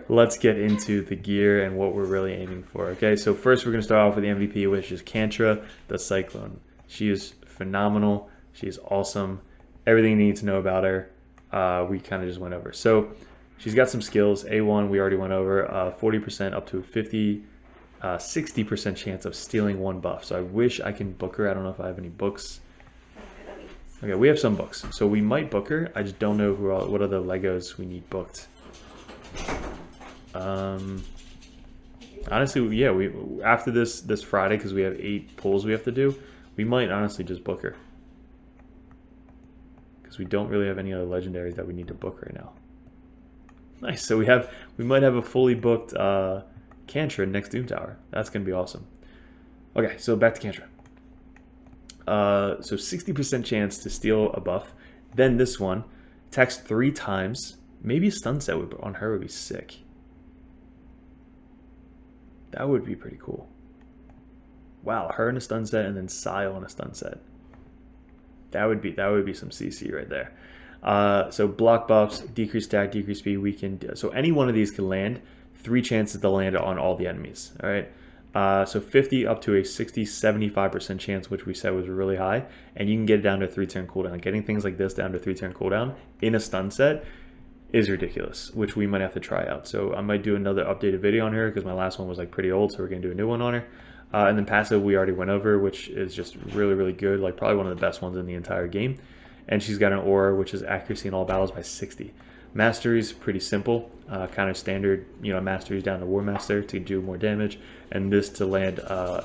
let's get into the gear and what we're really aiming for. Okay, so first we're gonna start off with the MVP, which is Kantra, the Cyclone. She is phenomenal. She is awesome. Everything you need to know about her, we kind of just went over. So she's got some skills. A1 we already went over. 40% up to 60% chance of stealing 1 buff. So I wish I can book her. I don't know if I have any books. Okay, we have some books, so we might book her. I just don't know what other Legos we need booked. Honestly, yeah, we after this Friday, because we have 8 pulls we have to do, we might honestly just book her. We don't really have any other legendaries that we need to book right now. Nice. So we might have a fully booked Kantra next Doom Tower. That's gonna be awesome. Okay, so back to Kantra. So 60% chance to steal a buff. Then this one, text 3 times. Maybe a stun set on her would be sick. That would be pretty cool. Wow, her in a stun set and then Sile in a stun set. That would be some CC right there. So block buffs, decrease stack, decrease speed. So any one of these can land. 3 chances to land on all the enemies. All right. So 50 up to a 60-75% chance, which we said was really high, and you can get it down to 3-turn cooldown. Getting things like this down to 3-turn cooldown in a stun set is ridiculous, which we might have to try out. So I might do another updated video on her because my last one was like pretty old, so we're gonna do a new one on her. And then passive we already went over, which is just really good, like probably one of the best ones in the entire game. And she's got an aura, which is accuracy in all battles by 60. Masteries, pretty simple, kind of standard, masteries down to War Master to do more damage, and this to land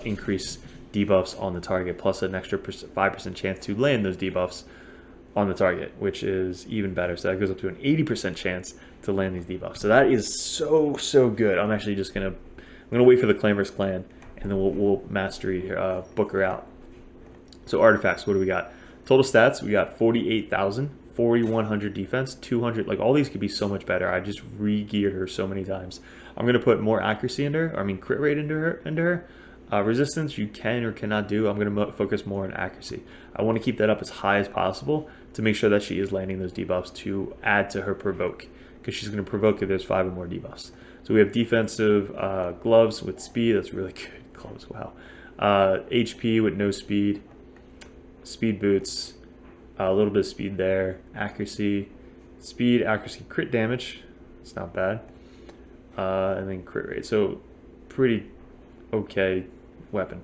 increase debuffs on the target, plus an extra 5% chance to land those debuffs on the target, which is even better. So that goes up to an 80% chance to land these debuffs. So that is so good. I'm actually just I'm gonna wait for the Clan vs Clan, and then we'll mastery book her out. So artifacts, what do we got? Total stats, we got 48,000, 4,100 defense, 200. Like all these could be so much better. I just re-geared her so many times. I'm gonna put more accuracy into her. I mean crit rate into her. Resistance you can or cannot do. I'm gonna focus more on accuracy. I want to keep that up as high as possible to make sure that she is landing those debuffs to add to her provoke, because she's gonna provoke if there's 5 or more debuffs. So we have defensive gloves with speed. That's really good. Gloves, wow. HP with no speed. Speed boots, a little bit of speed there. Accuracy, speed, accuracy, crit damage. It's not bad. And then crit rate. So pretty okay weapon.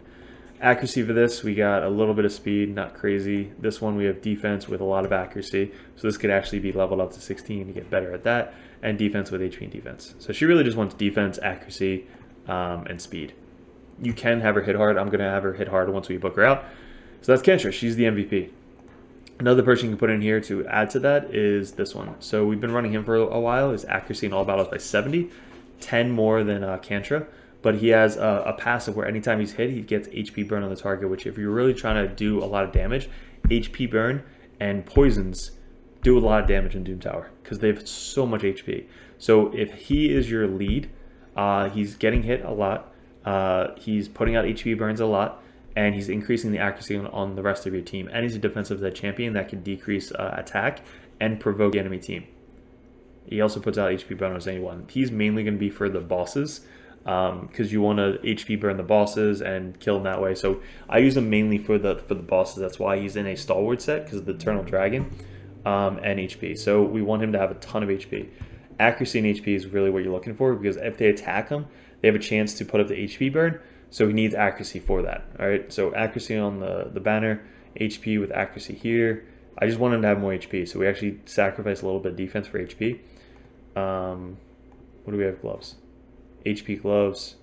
Accuracy for this, we got a little bit of speed, not crazy. This one we have defense with a lot of accuracy. So this could actually be leveled up to 16 to get better at that. And defense with HP and defense. So she really just wants defense, accuracy, and speed. You can have her hit hard. I'm going to have her hit hard once we book her out. So that's Kantra. She's the MVP. Another person you can put in here to add to that is this one. So we've been running him for a while. His accuracy in all battles by 70, 10 more than Kantra. But he has a passive where anytime he's hit, he gets HP burn on the target, which if you're really trying to do a lot of damage, HP burn and poisons do a lot of damage in Doom Tower because they have so much HP. So if he is your lead, he's getting hit a lot, he's putting out HP burns a lot, and he's increasing the accuracy on the rest of your team. And he's a defensive set champion that can decrease attack and provoke the enemy team. He also puts out HP burn on anyone. He's mainly going to be for the bosses because you want to HP burn the bosses and kill them that way. So I use him mainly for the bosses. That's why he's in a stalwart set because of the Eternal Dragon and HP. So we want him to have a ton of HP. Accuracy and HP is really what you're looking for because if they attack him, they have a chance to put up the HP burn. So he needs accuracy for that. All right, so accuracy on the banner, HP with accuracy here. I just want him to have more HP, so we actually sacrifice a little bit of defense for HP. What do we have? Gloves. HP gloves.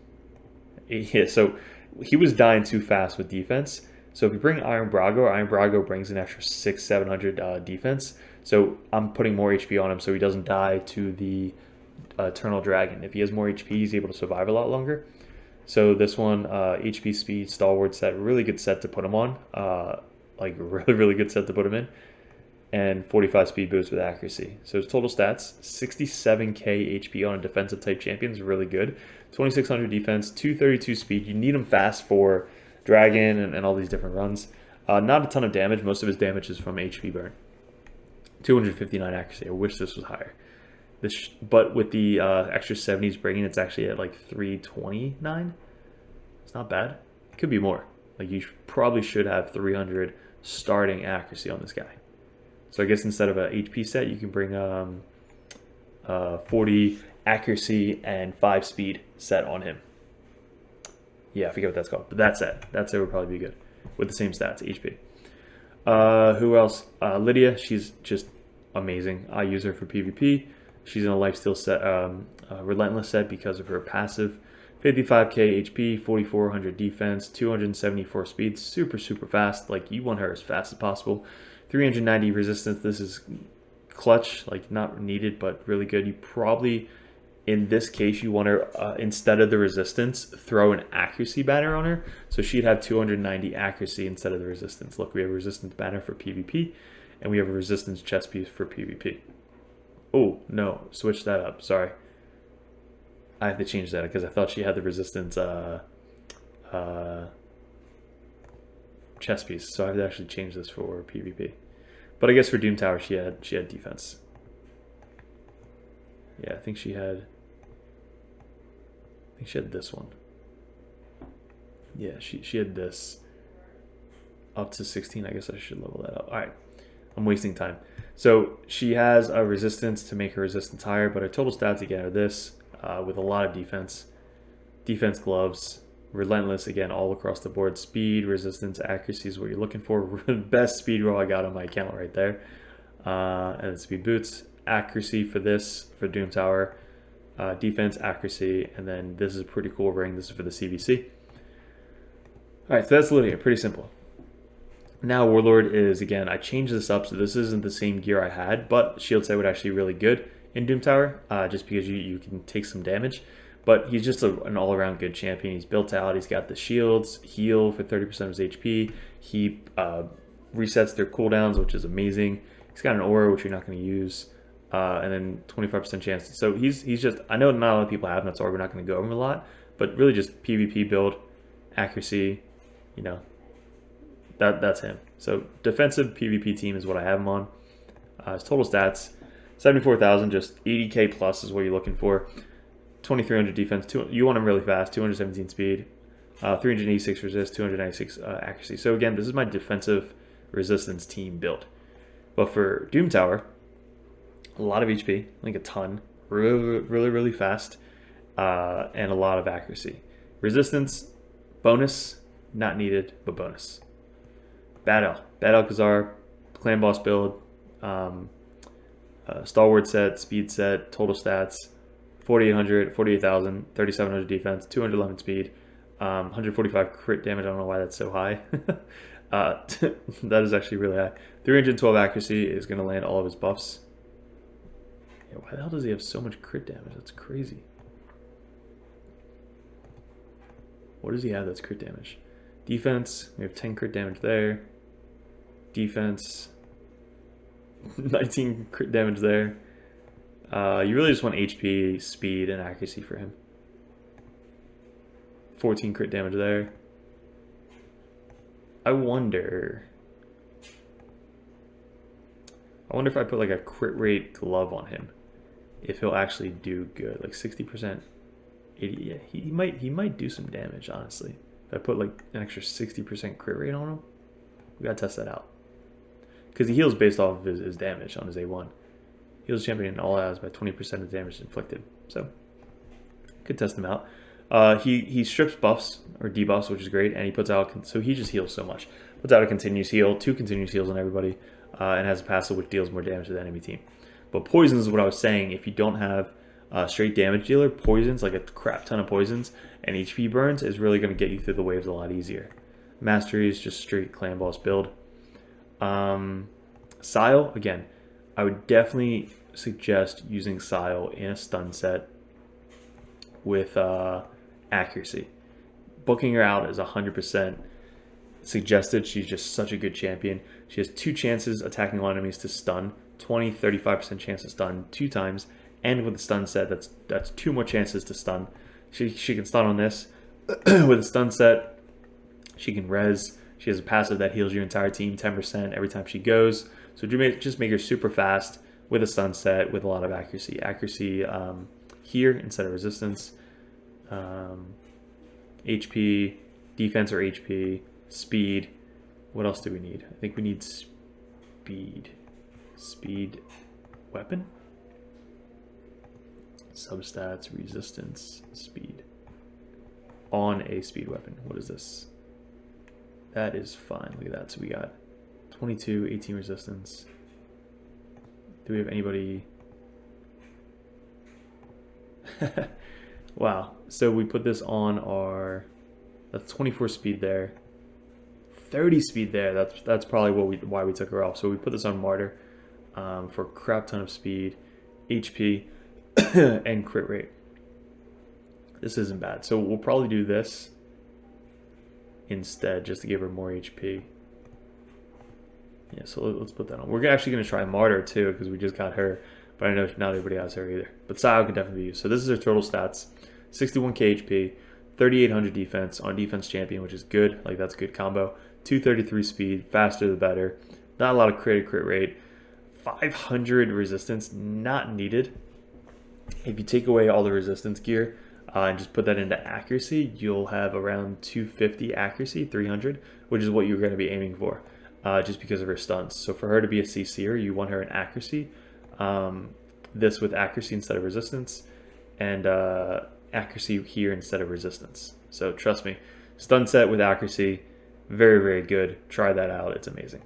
Yeah, so he was dying too fast with defense. So if you bring Iron Brago brings an extra 600-700 defense. So I'm putting more HP on him so he doesn't die to the Eternal Dragon. If he has more HP, he's able to survive a lot longer. So this one, HP speed, stalwart set, really good set to put him on. Like really good set to put him in. And 45 speed boost with accuracy. So his total stats, 67k HP on a defensive type champion is really good. 2600 defense, 232 speed. You need him fast for Dragon and all these different runs. Not a ton of damage. Most of his damage is from HP burn. 259 accuracy. I wish this was higher. But with the extra 70s bringing, it's actually at like 329. It's not bad. It could be more. Like you probably should have 300 starting accuracy on this guy. So I guess instead of a HP set, you can bring 40 accuracy and 5 speed set on him. Yeah, I forget what that's called. But that set would probably be good with the same stats, HP. Who else? Lydia, she's just amazing. I use her for PvP. She's in a lifesteal set, relentless set because of her passive. 55k HP, 4400 defense, 274 speed, super fast. Like you want her as fast as possible. 390 resistance. This is clutch, like not needed, but really good. You probably, in this case, you want her instead of the resistance, throw an accuracy banner on her, so she'd have 290 accuracy instead of the resistance. Look, we have a resistance banner for PvP, and we have a resistance chest piece for PvP. Oh, no, switch that up, sorry. I have to change that because I thought she had the resistance chest piece, so I have to actually change this for PvP. But I guess for Doom Tower, she had defense. Yeah, I think she had this one. Yeah, she had this up to 16. I guess I should level that up. All right, I'm wasting time. So she has a resistance to make her resistance higher, but her total stats again are this with a lot of defense gloves, relentless again all across the board. Speed, resistance, accuracy is what you're looking for. Best speed roll I got on my account right there. And speed boots, accuracy for this for Doom Tower, defense, accuracy, and then this is a pretty cool ring. This is for the CVC. All right, so that's Lydia, pretty simple. Now Warlord is, again, I changed this up, so this isn't the same gear I had, but shield set would actually be really good in Doom Tower, just because you can take some damage. But he's just an all-around good champion. He's built out, he's got the shields, heal for 30% of his HP, he resets their cooldowns, which is amazing. He's got an aura, which you're not going to use, and then 25% chance. So he's just, I know not a lot of people have him, that's why we're not going to go over him a lot, but really just PvP build, accuracy, you know, that's him. So defensive PvP team is what I have him on. His total stats, 74,000, just 80k plus is what you're looking for. 2300 defense, you want him really fast, 217 speed, 386 resist, 296 accuracy. So again, this is my defensive resistance team build. But for Doom Tower, a lot of HP, like a ton, really fast, and a lot of accuracy. Resistance, bonus, not needed, but bonus. Bad Alcazar, clan boss build, stalwart set, speed set, total stats, 4,800, 48,000, 3,700 defense, 211 speed, 145 crit damage. I don't know why that's so high. That is actually really high. 312 accuracy is going to land all of his buffs. Yeah, why the hell does he have so much crit damage? That's crazy. What does he have that's crit damage? Defense, we have 10 crit damage there. Defense, 19 crit damage there. You really just want HP, speed, and accuracy for him. 14 crit damage there. I wonder if I put like a crit rate glove on him, if he'll actually do good. Like 60%, 80. Yeah, he might do some damage, honestly. If I put like an extra 60% crit rate on him, we gotta test that out. Because he heals based off of his damage on his A1. Heals champion in all odds by 20% of damage inflicted. So could test him out. He strips buffs or debuffs, which is great, and he puts out, so he just heals so much. Puts out a continuous heal, 2 continuous heals on everybody, and has a passive which deals more damage to the enemy team. But poisons is what I was saying. If you don't have a straight damage dealer, poisons, like a crap ton of poisons, and HP burns is really going to get you through the waves a lot easier. Masteries, just straight clan boss build. Sile, again, I would definitely suggest using Sile in a stun set with accuracy. Booking her out is 100% suggested. She's just such a good champion. She has 2 chances attacking all enemies to stun, 20-35% chance to stun 2 times, and with a stun set, that's 2 more chances to stun. She can stun on this. With a stun set, she can res. She has a passive that heals your entire team 10% every time she goes. So just make her super fast with a stun set with a lot of accuracy. Accuracy here instead of resistance. HP, defense or HP, speed. What else do we need? I think we need speed. Speed, weapon? Substats, resistance, speed. On a speed weapon. What is this? That is fine. Look at that. So we got 22, 18 resistance. Do we have anybody? Wow. So we put this on our, that's 24 speed there. 30 speed there. That's probably why we took her off. So we put this on Martyr for a crap ton of speed, HP, and crit rate. This isn't bad. So we'll probably do this instead just to give her more HP. Yeah, so let's put that on. We're actually going to try Martyr too because we just got her, but I know not everybody has her either. But Sile can definitely be used. So this is her total stats: 61k HP, 3800 defense on defense champion, which is good. Like that's a good combo. 233 speed, faster the better. Not a lot of crit rate. 500 resistance, not needed. If you take away all the resistance gear and just put that into accuracy, you'll have around 250 accuracy, 300, which is what you're going to be aiming for. Just because of her stunts. So for her to be a CC'er, you want her in accuracy. This with accuracy instead of resistance, and accuracy here instead of resistance. So trust me, stun set with accuracy, very, very good. Try that out. It's amazing.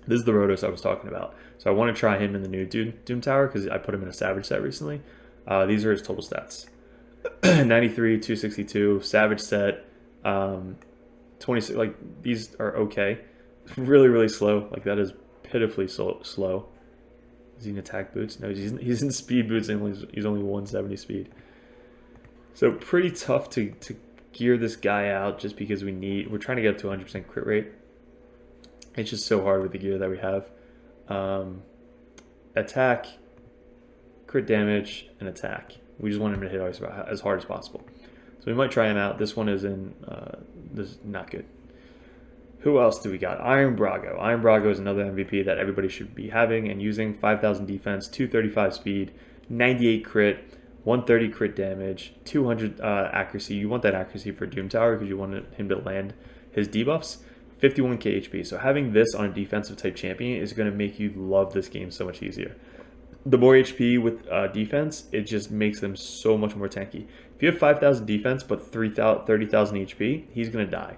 This is the Rotos I was talking about. So I want to try him in the new Doom Tower because I put him in a Savage set recently. These are his total stats. 93, 262, Savage set, 26, like these are okay. Really, really slow. Like that is pitifully slow. Is he in attack boots? No, he's in speed boots and he's only 170 speed. So pretty tough to gear this guy out just because we're trying to get up to 100% crit rate. It's just so hard with the gear that we have. Attack, crit damage, and attack. We just want him to hit as hard as possible. So we might try him out. This one is this is not good. Who else do we got? Iron Brago. Iron Brago is another MVP that everybody should be having and using. 5,000 defense, 235 speed, 98 crit, 130 crit damage, 200 accuracy. You want that accuracy for Doom Tower because you want him to land his debuffs. 51k HP. So having this on a defensive type champion is going to make you love this game so much easier. The more HP with defense, it just makes them so much more tanky. If you have 5,000 defense but 30,000 HP, he's going to die.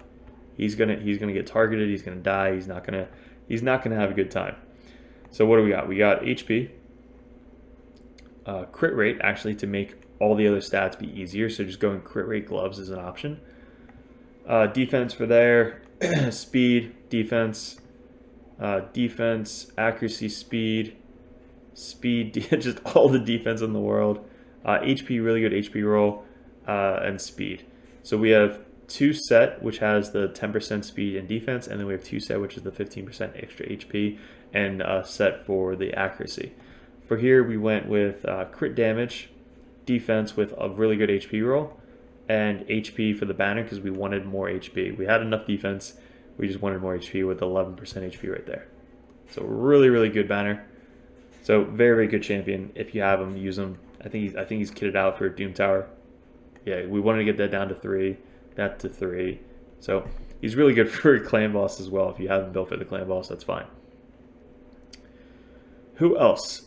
He's gonna get targeted. He's gonna die. He's not gonna have a good time. So what do we got? We got HP, crit rate actually to make all the other stats be easier. So just going crit rate gloves is an option. Defense for there, speed, defense, defense, accuracy, speed, just all the defense in the world. HP, really good HP roll, and speed. So we have 2 set, which has the 10% speed and defense, and then we have 2 set, which is the 15% extra HP, and set for the accuracy. For here, we went with crit damage, defense with a really good HP roll, and HP for the banner because we wanted more HP. We had enough defense, we just wanted more HP with 11% HP right there. So really, really good banner. So very, very good champion. If you have him, use him. I think he's kitted out for Doom Tower. Yeah, we wanted to get that down to 3, that to 3. So he's really good for clan boss as well. If you have him built for the clan boss, that's fine. Who else?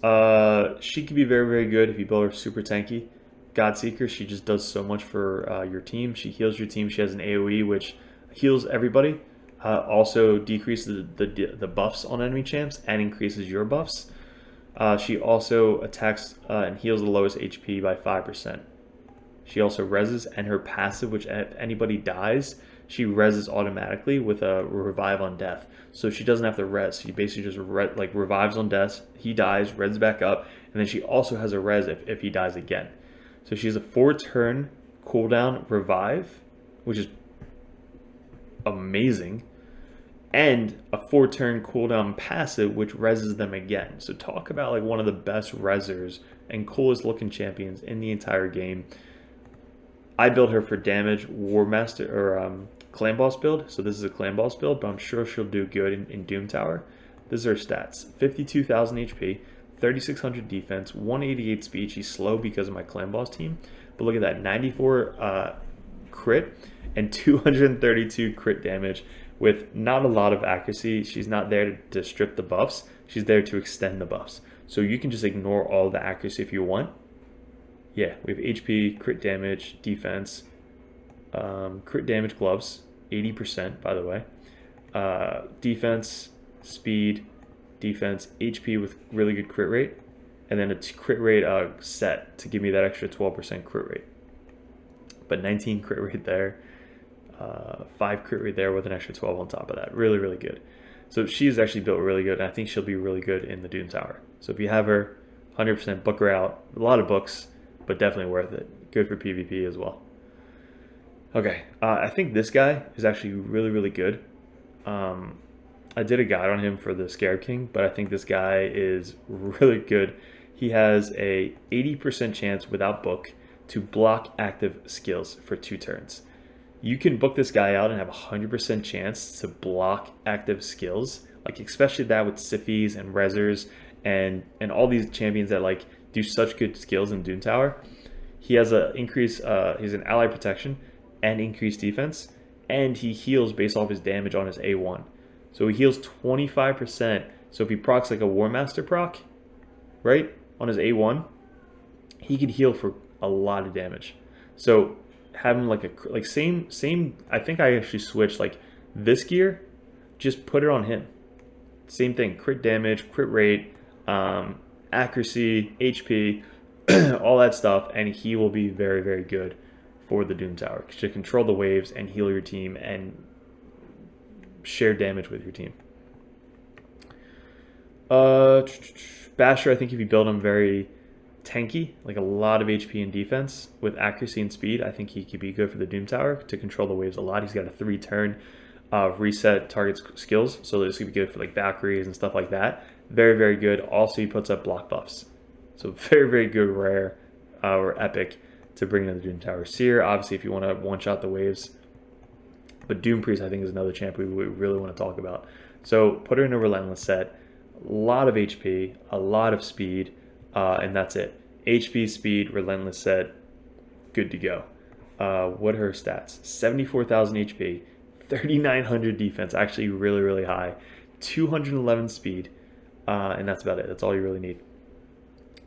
She could be very, very good if you build her super tanky. Godseeker, she just does so much for your team. She heals your team. She has an AoE which heals everybody. Also decreases the buffs on enemy champs and increases your buffs. She also attacks and heals the lowest HP by 5%. She also reses, and her passive, which if anybody dies, she reses automatically with a revive on death. So she doesn't have to res. She basically just revives on death. He dies, res back up, and then she also has a res if he dies again. So she has a 4-turn cooldown revive, which is amazing, and a 4-turn cooldown passive, which reses them again. So talk about like one of the best resers and coolest looking champions in the entire game. I built her for damage, War Master, or Clan Boss build. So this is a Clan Boss build, but I'm sure she'll do good in Doom Tower. This is her stats: 52,000 HP, 3,600 defense, 188 speed. She's slow because of my Clan Boss team. But look at that, 94 crit and 232 crit damage with not a lot of accuracy. She's not there to strip the buffs. She's there to extend the buffs. So you can just ignore all the accuracy if you want. Yeah, we have HP, crit damage, defense, crit damage gloves, 80% by the way, defense, speed, defense, HP with really good crit rate, and then a crit rate set to give me that extra 12% crit rate. But 19 crit rate there, 5 crit rate there with an extra 12 on top of that. Really, really good. So she's actually built really good, and I think she'll be really good in the Doom Tower. So if you have her, 100% book her out. A lot of books, but definitely worth it. Good for PvP as well. Okay, I think this guy is actually really, really good. I did a guide on him for the Scarab King, but I think this guy is really good. He has a 80% chance without book to block active skills for 2 turns. You can book this guy out and have a 100% chance to block active skills, like especially that with SiFis and resers and all these champions that like do such good skills in Doom Tower. He has an increase, he's an ally protection and increased defense, and he heals based off his damage on his A1. So he heals 25%. So if he procs like a War Master proc, right, on his A1, he can heal for a lot of damage. So having like same. I think I actually switched like this gear, just put it on him. Same thing, crit damage, crit rate, accuracy, HP, all that stuff, and he will be very, very good for the Doom Tower to control the waves and heal your team and share damage with your team. Basher, I think if you build him very tanky, like a lot of HP and defense with accuracy and speed, I think he could be good for the Doom Tower to control the waves a lot. He's got a 3-turn reset target skills, so this could be good for like Valkyries and stuff like that. Very, very good. Also, he puts up block buffs, so very, very good rare or epic to bring into the Doom Tower. Seer, obviously, if you want to one-shot the waves. But Doom Priest, I think, is another champ we really want to talk about. So put her in a Relentless set. A lot of HP, a lot of speed, and that's it. HP, speed, Relentless set, good to go. What are her stats? 74,000 HP, 3,900 defense, actually really, really high. 211 speed, and that's about it. That's all you really need.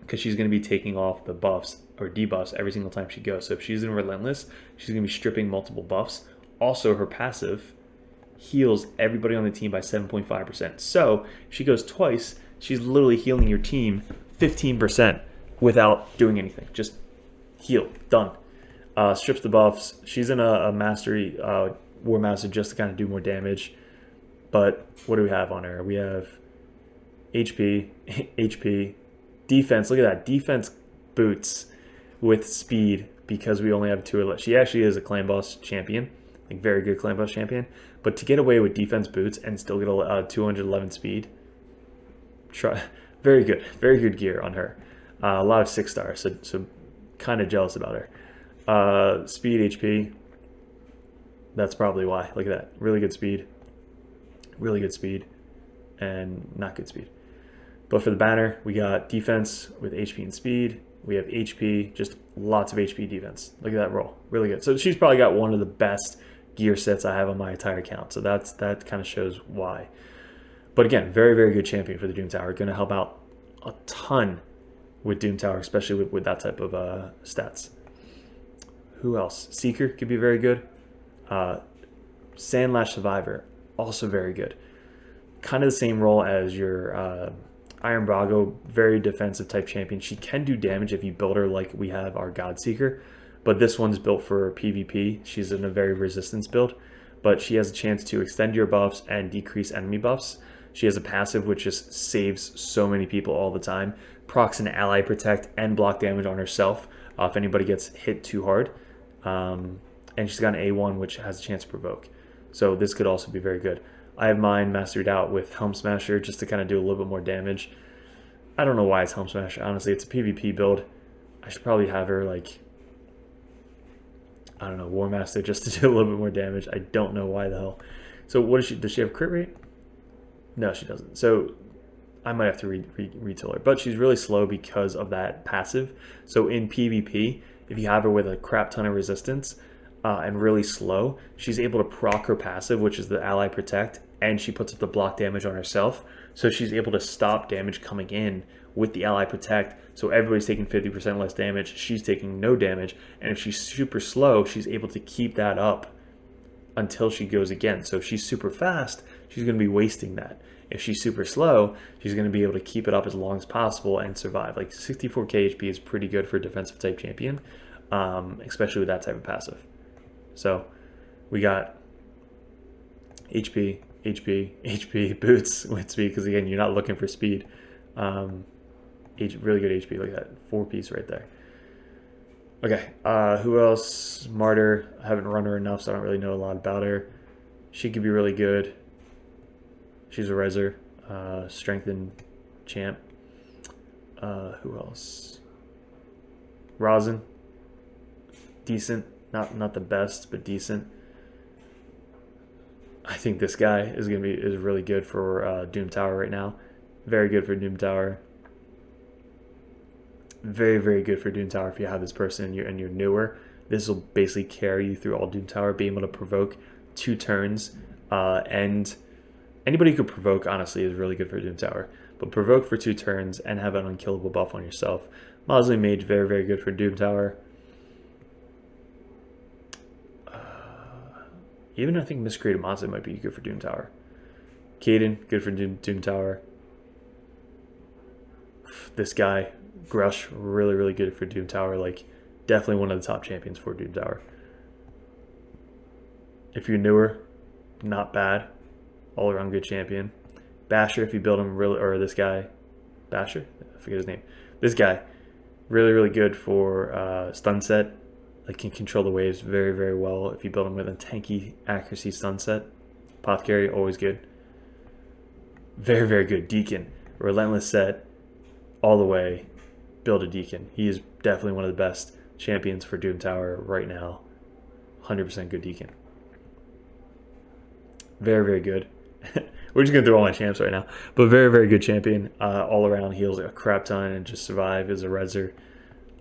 Because she's going to be taking off the buffs or debuffs every single time she goes. So if she's in Relentless, she's going to be stripping multiple buffs. Also, her passive heals everybody on the team by 7.5%. So if she goes twice, she's literally healing your team 15% without doing anything. Just heal. Done. Strips the buffs. She's in a mastery War Master just to kind of do more damage. But what do we have on her? We have HP, HP, defense. Look at that. Defense boots with speed because we only have 2 She actually is a clan boss champion, like very good clan boss champion. But to get away with defense boots and still get a 211 speed, very good gear on her. A lot of 6 stars, so kind of jealous about her. Speed, HP. That's probably why. Look at that. Really good speed, and not good speed. But for the banner, we got defense with HP and speed. We have HP, just lots of HP defense. Look at that roll, really good. So she's probably got one of the best gear sets I have on my entire account. So that kind of shows why. But again, very good champion for the Doom Tower. Going to help out a ton with Doom Tower, especially with that type of stats. Who else? Seeker could be very good. Sandlash Survivor, also very good. Kind of the same role as your Iron Brago, very defensive type champion. She can do damage if you build her like we have our God Seeker, but this one's built for PvP. She's in a very resistance build, but she has a chance to extend your buffs and decrease enemy buffs. She has a passive which just saves so many people all the time. Procs and ally protect and block damage on herself if anybody gets hit too hard. And she's got an A1 which has a chance to provoke. So this could also be very good. I have mine mastered out with Helm Smasher just to kind of do a little bit more damage. I don't know why it's Helm Smasher. Honestly, it's a PvP build. I should probably have her like, I don't know, War Master just to do a little bit more damage. I don't know why the hell. So what does she have crit rate? No, she doesn't. So I might have to retool her. But she's really slow because of that passive. So in PvP, if you have her with a crap ton of resistance, and really slow, she's able to proc her passive, which is the ally protect, and she puts up the block damage on herself. So she's able to stop damage coming in with the ally protect. So everybody's taking 50% less damage. She's taking no damage. And if she's super slow, she's able to keep that up until she goes again. So if she's super fast, she's going to be wasting that. If she's super slow, she's going to be able to keep it up as long as possible and survive. Like 64k HP is pretty good for a defensive type champion, especially with that type of passive. So we got HP, boots with speed, because again, you're not looking for speed. Really good HP, look at that, 4-piece right there. Okay, who else? Martyr, I haven't run her enough, so I don't really know a lot about her. She could be really good. She's a reser, strengthened champ. Who else? Rosin, decent. Not the best, but decent. I think this guy is really good for Doom Tower right now. Very good for Doom Tower. Very good for Doom Tower if you have this person and you're newer. This will basically carry you through all Doom Tower, being able to provoke 2 turns. And anybody who could provoke, honestly, is really good for Doom Tower. But provoke for 2 turns and have an unkillable buff on yourself. Mausoleum Mage, very good for Doom Tower. Even I think Miscreated Monster might be good for Doom Tower. Caden, good for Doom Tower. This guy, Grush, really good for Doom Tower. Like, definitely one of the top champions for Doom Tower. If you're newer, not bad. All around good champion. Basher, if you build him really, or this guy, Basher, I forget his name. This guy, really good for stun set. Like, can control the waves very well if you build them with a tanky accuracy stun set. Apothecary, always good. Very good. Deacon, relentless set, all the way. Build a Deacon. He is definitely one of the best champions for Doom Tower right now. 100% good Deacon. Very good. We're just gonna throw all my champs right now, but very good champion. All around heals a crap ton and just survive as a reser.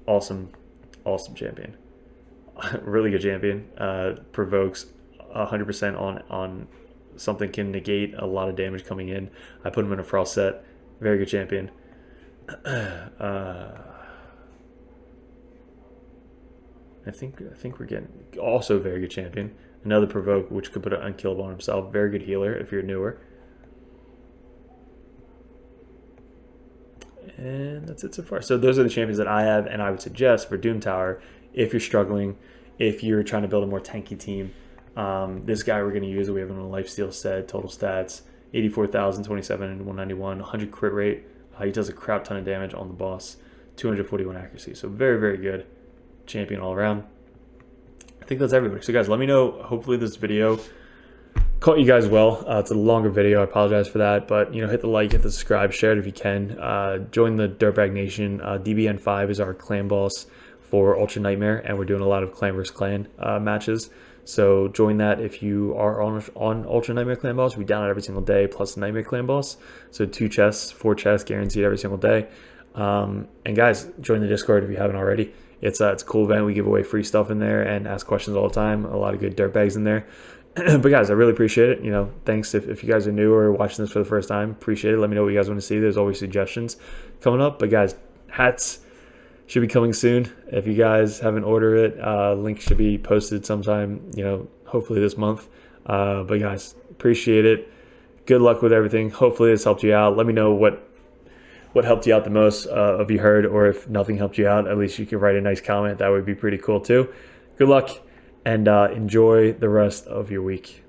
Awesome champion. Really good champion. Provokes 100% on something, can negate a lot of damage coming in. I put him in a frost set. Very good champion. I think we're getting also very good champion. Another provoke, which could put an unkillable on himself. Very good healer if you're newer. And that's it so far. So those are the champions that I have, and I would suggest for Doom Tower if you're struggling, if you're trying to build a more tanky team. This guy we're going to use, we have him in a lifesteal set, total stats, 84,000, 27, and 191, 100 crit rate. He does a crap ton of damage on the boss, 241 accuracy. So very, very good champion all around. I think that's everybody. So guys, let me know. Hopefully this video caught you guys well. It's a longer video. I apologize for that. But, you know, hit the like, hit the subscribe, share it if you can. Join the DirtBag Nation. DBN5 is our clan boss for Ultra Nightmare, and we're doing a lot of clan versus clan matches. So join that if you are on Ultra Nightmare Clan Boss. We down it every single day, plus the Nightmare Clan Boss. So 2 chests, 4 chests guaranteed every single day. And guys, join the Discord if you haven't already. It's a cool event. We give away free stuff in there and ask questions all the time. A lot of good dirt bags in there. But guys, I really appreciate it. You know, thanks if you guys are new or watching this for the first time. Appreciate it. Let me know what you guys want to see. There's always suggestions coming up. But guys, hats should be coming soon. If you guys haven't ordered it, link should be posted sometime, you know, hopefully this month. But guys, appreciate it. Good luck with everything. Hopefully this helped you out. Let me know what helped you out the most of you heard, or if nothing helped you out, at least you can write a nice comment. That would be pretty cool too. Good luck, and enjoy the rest of your week.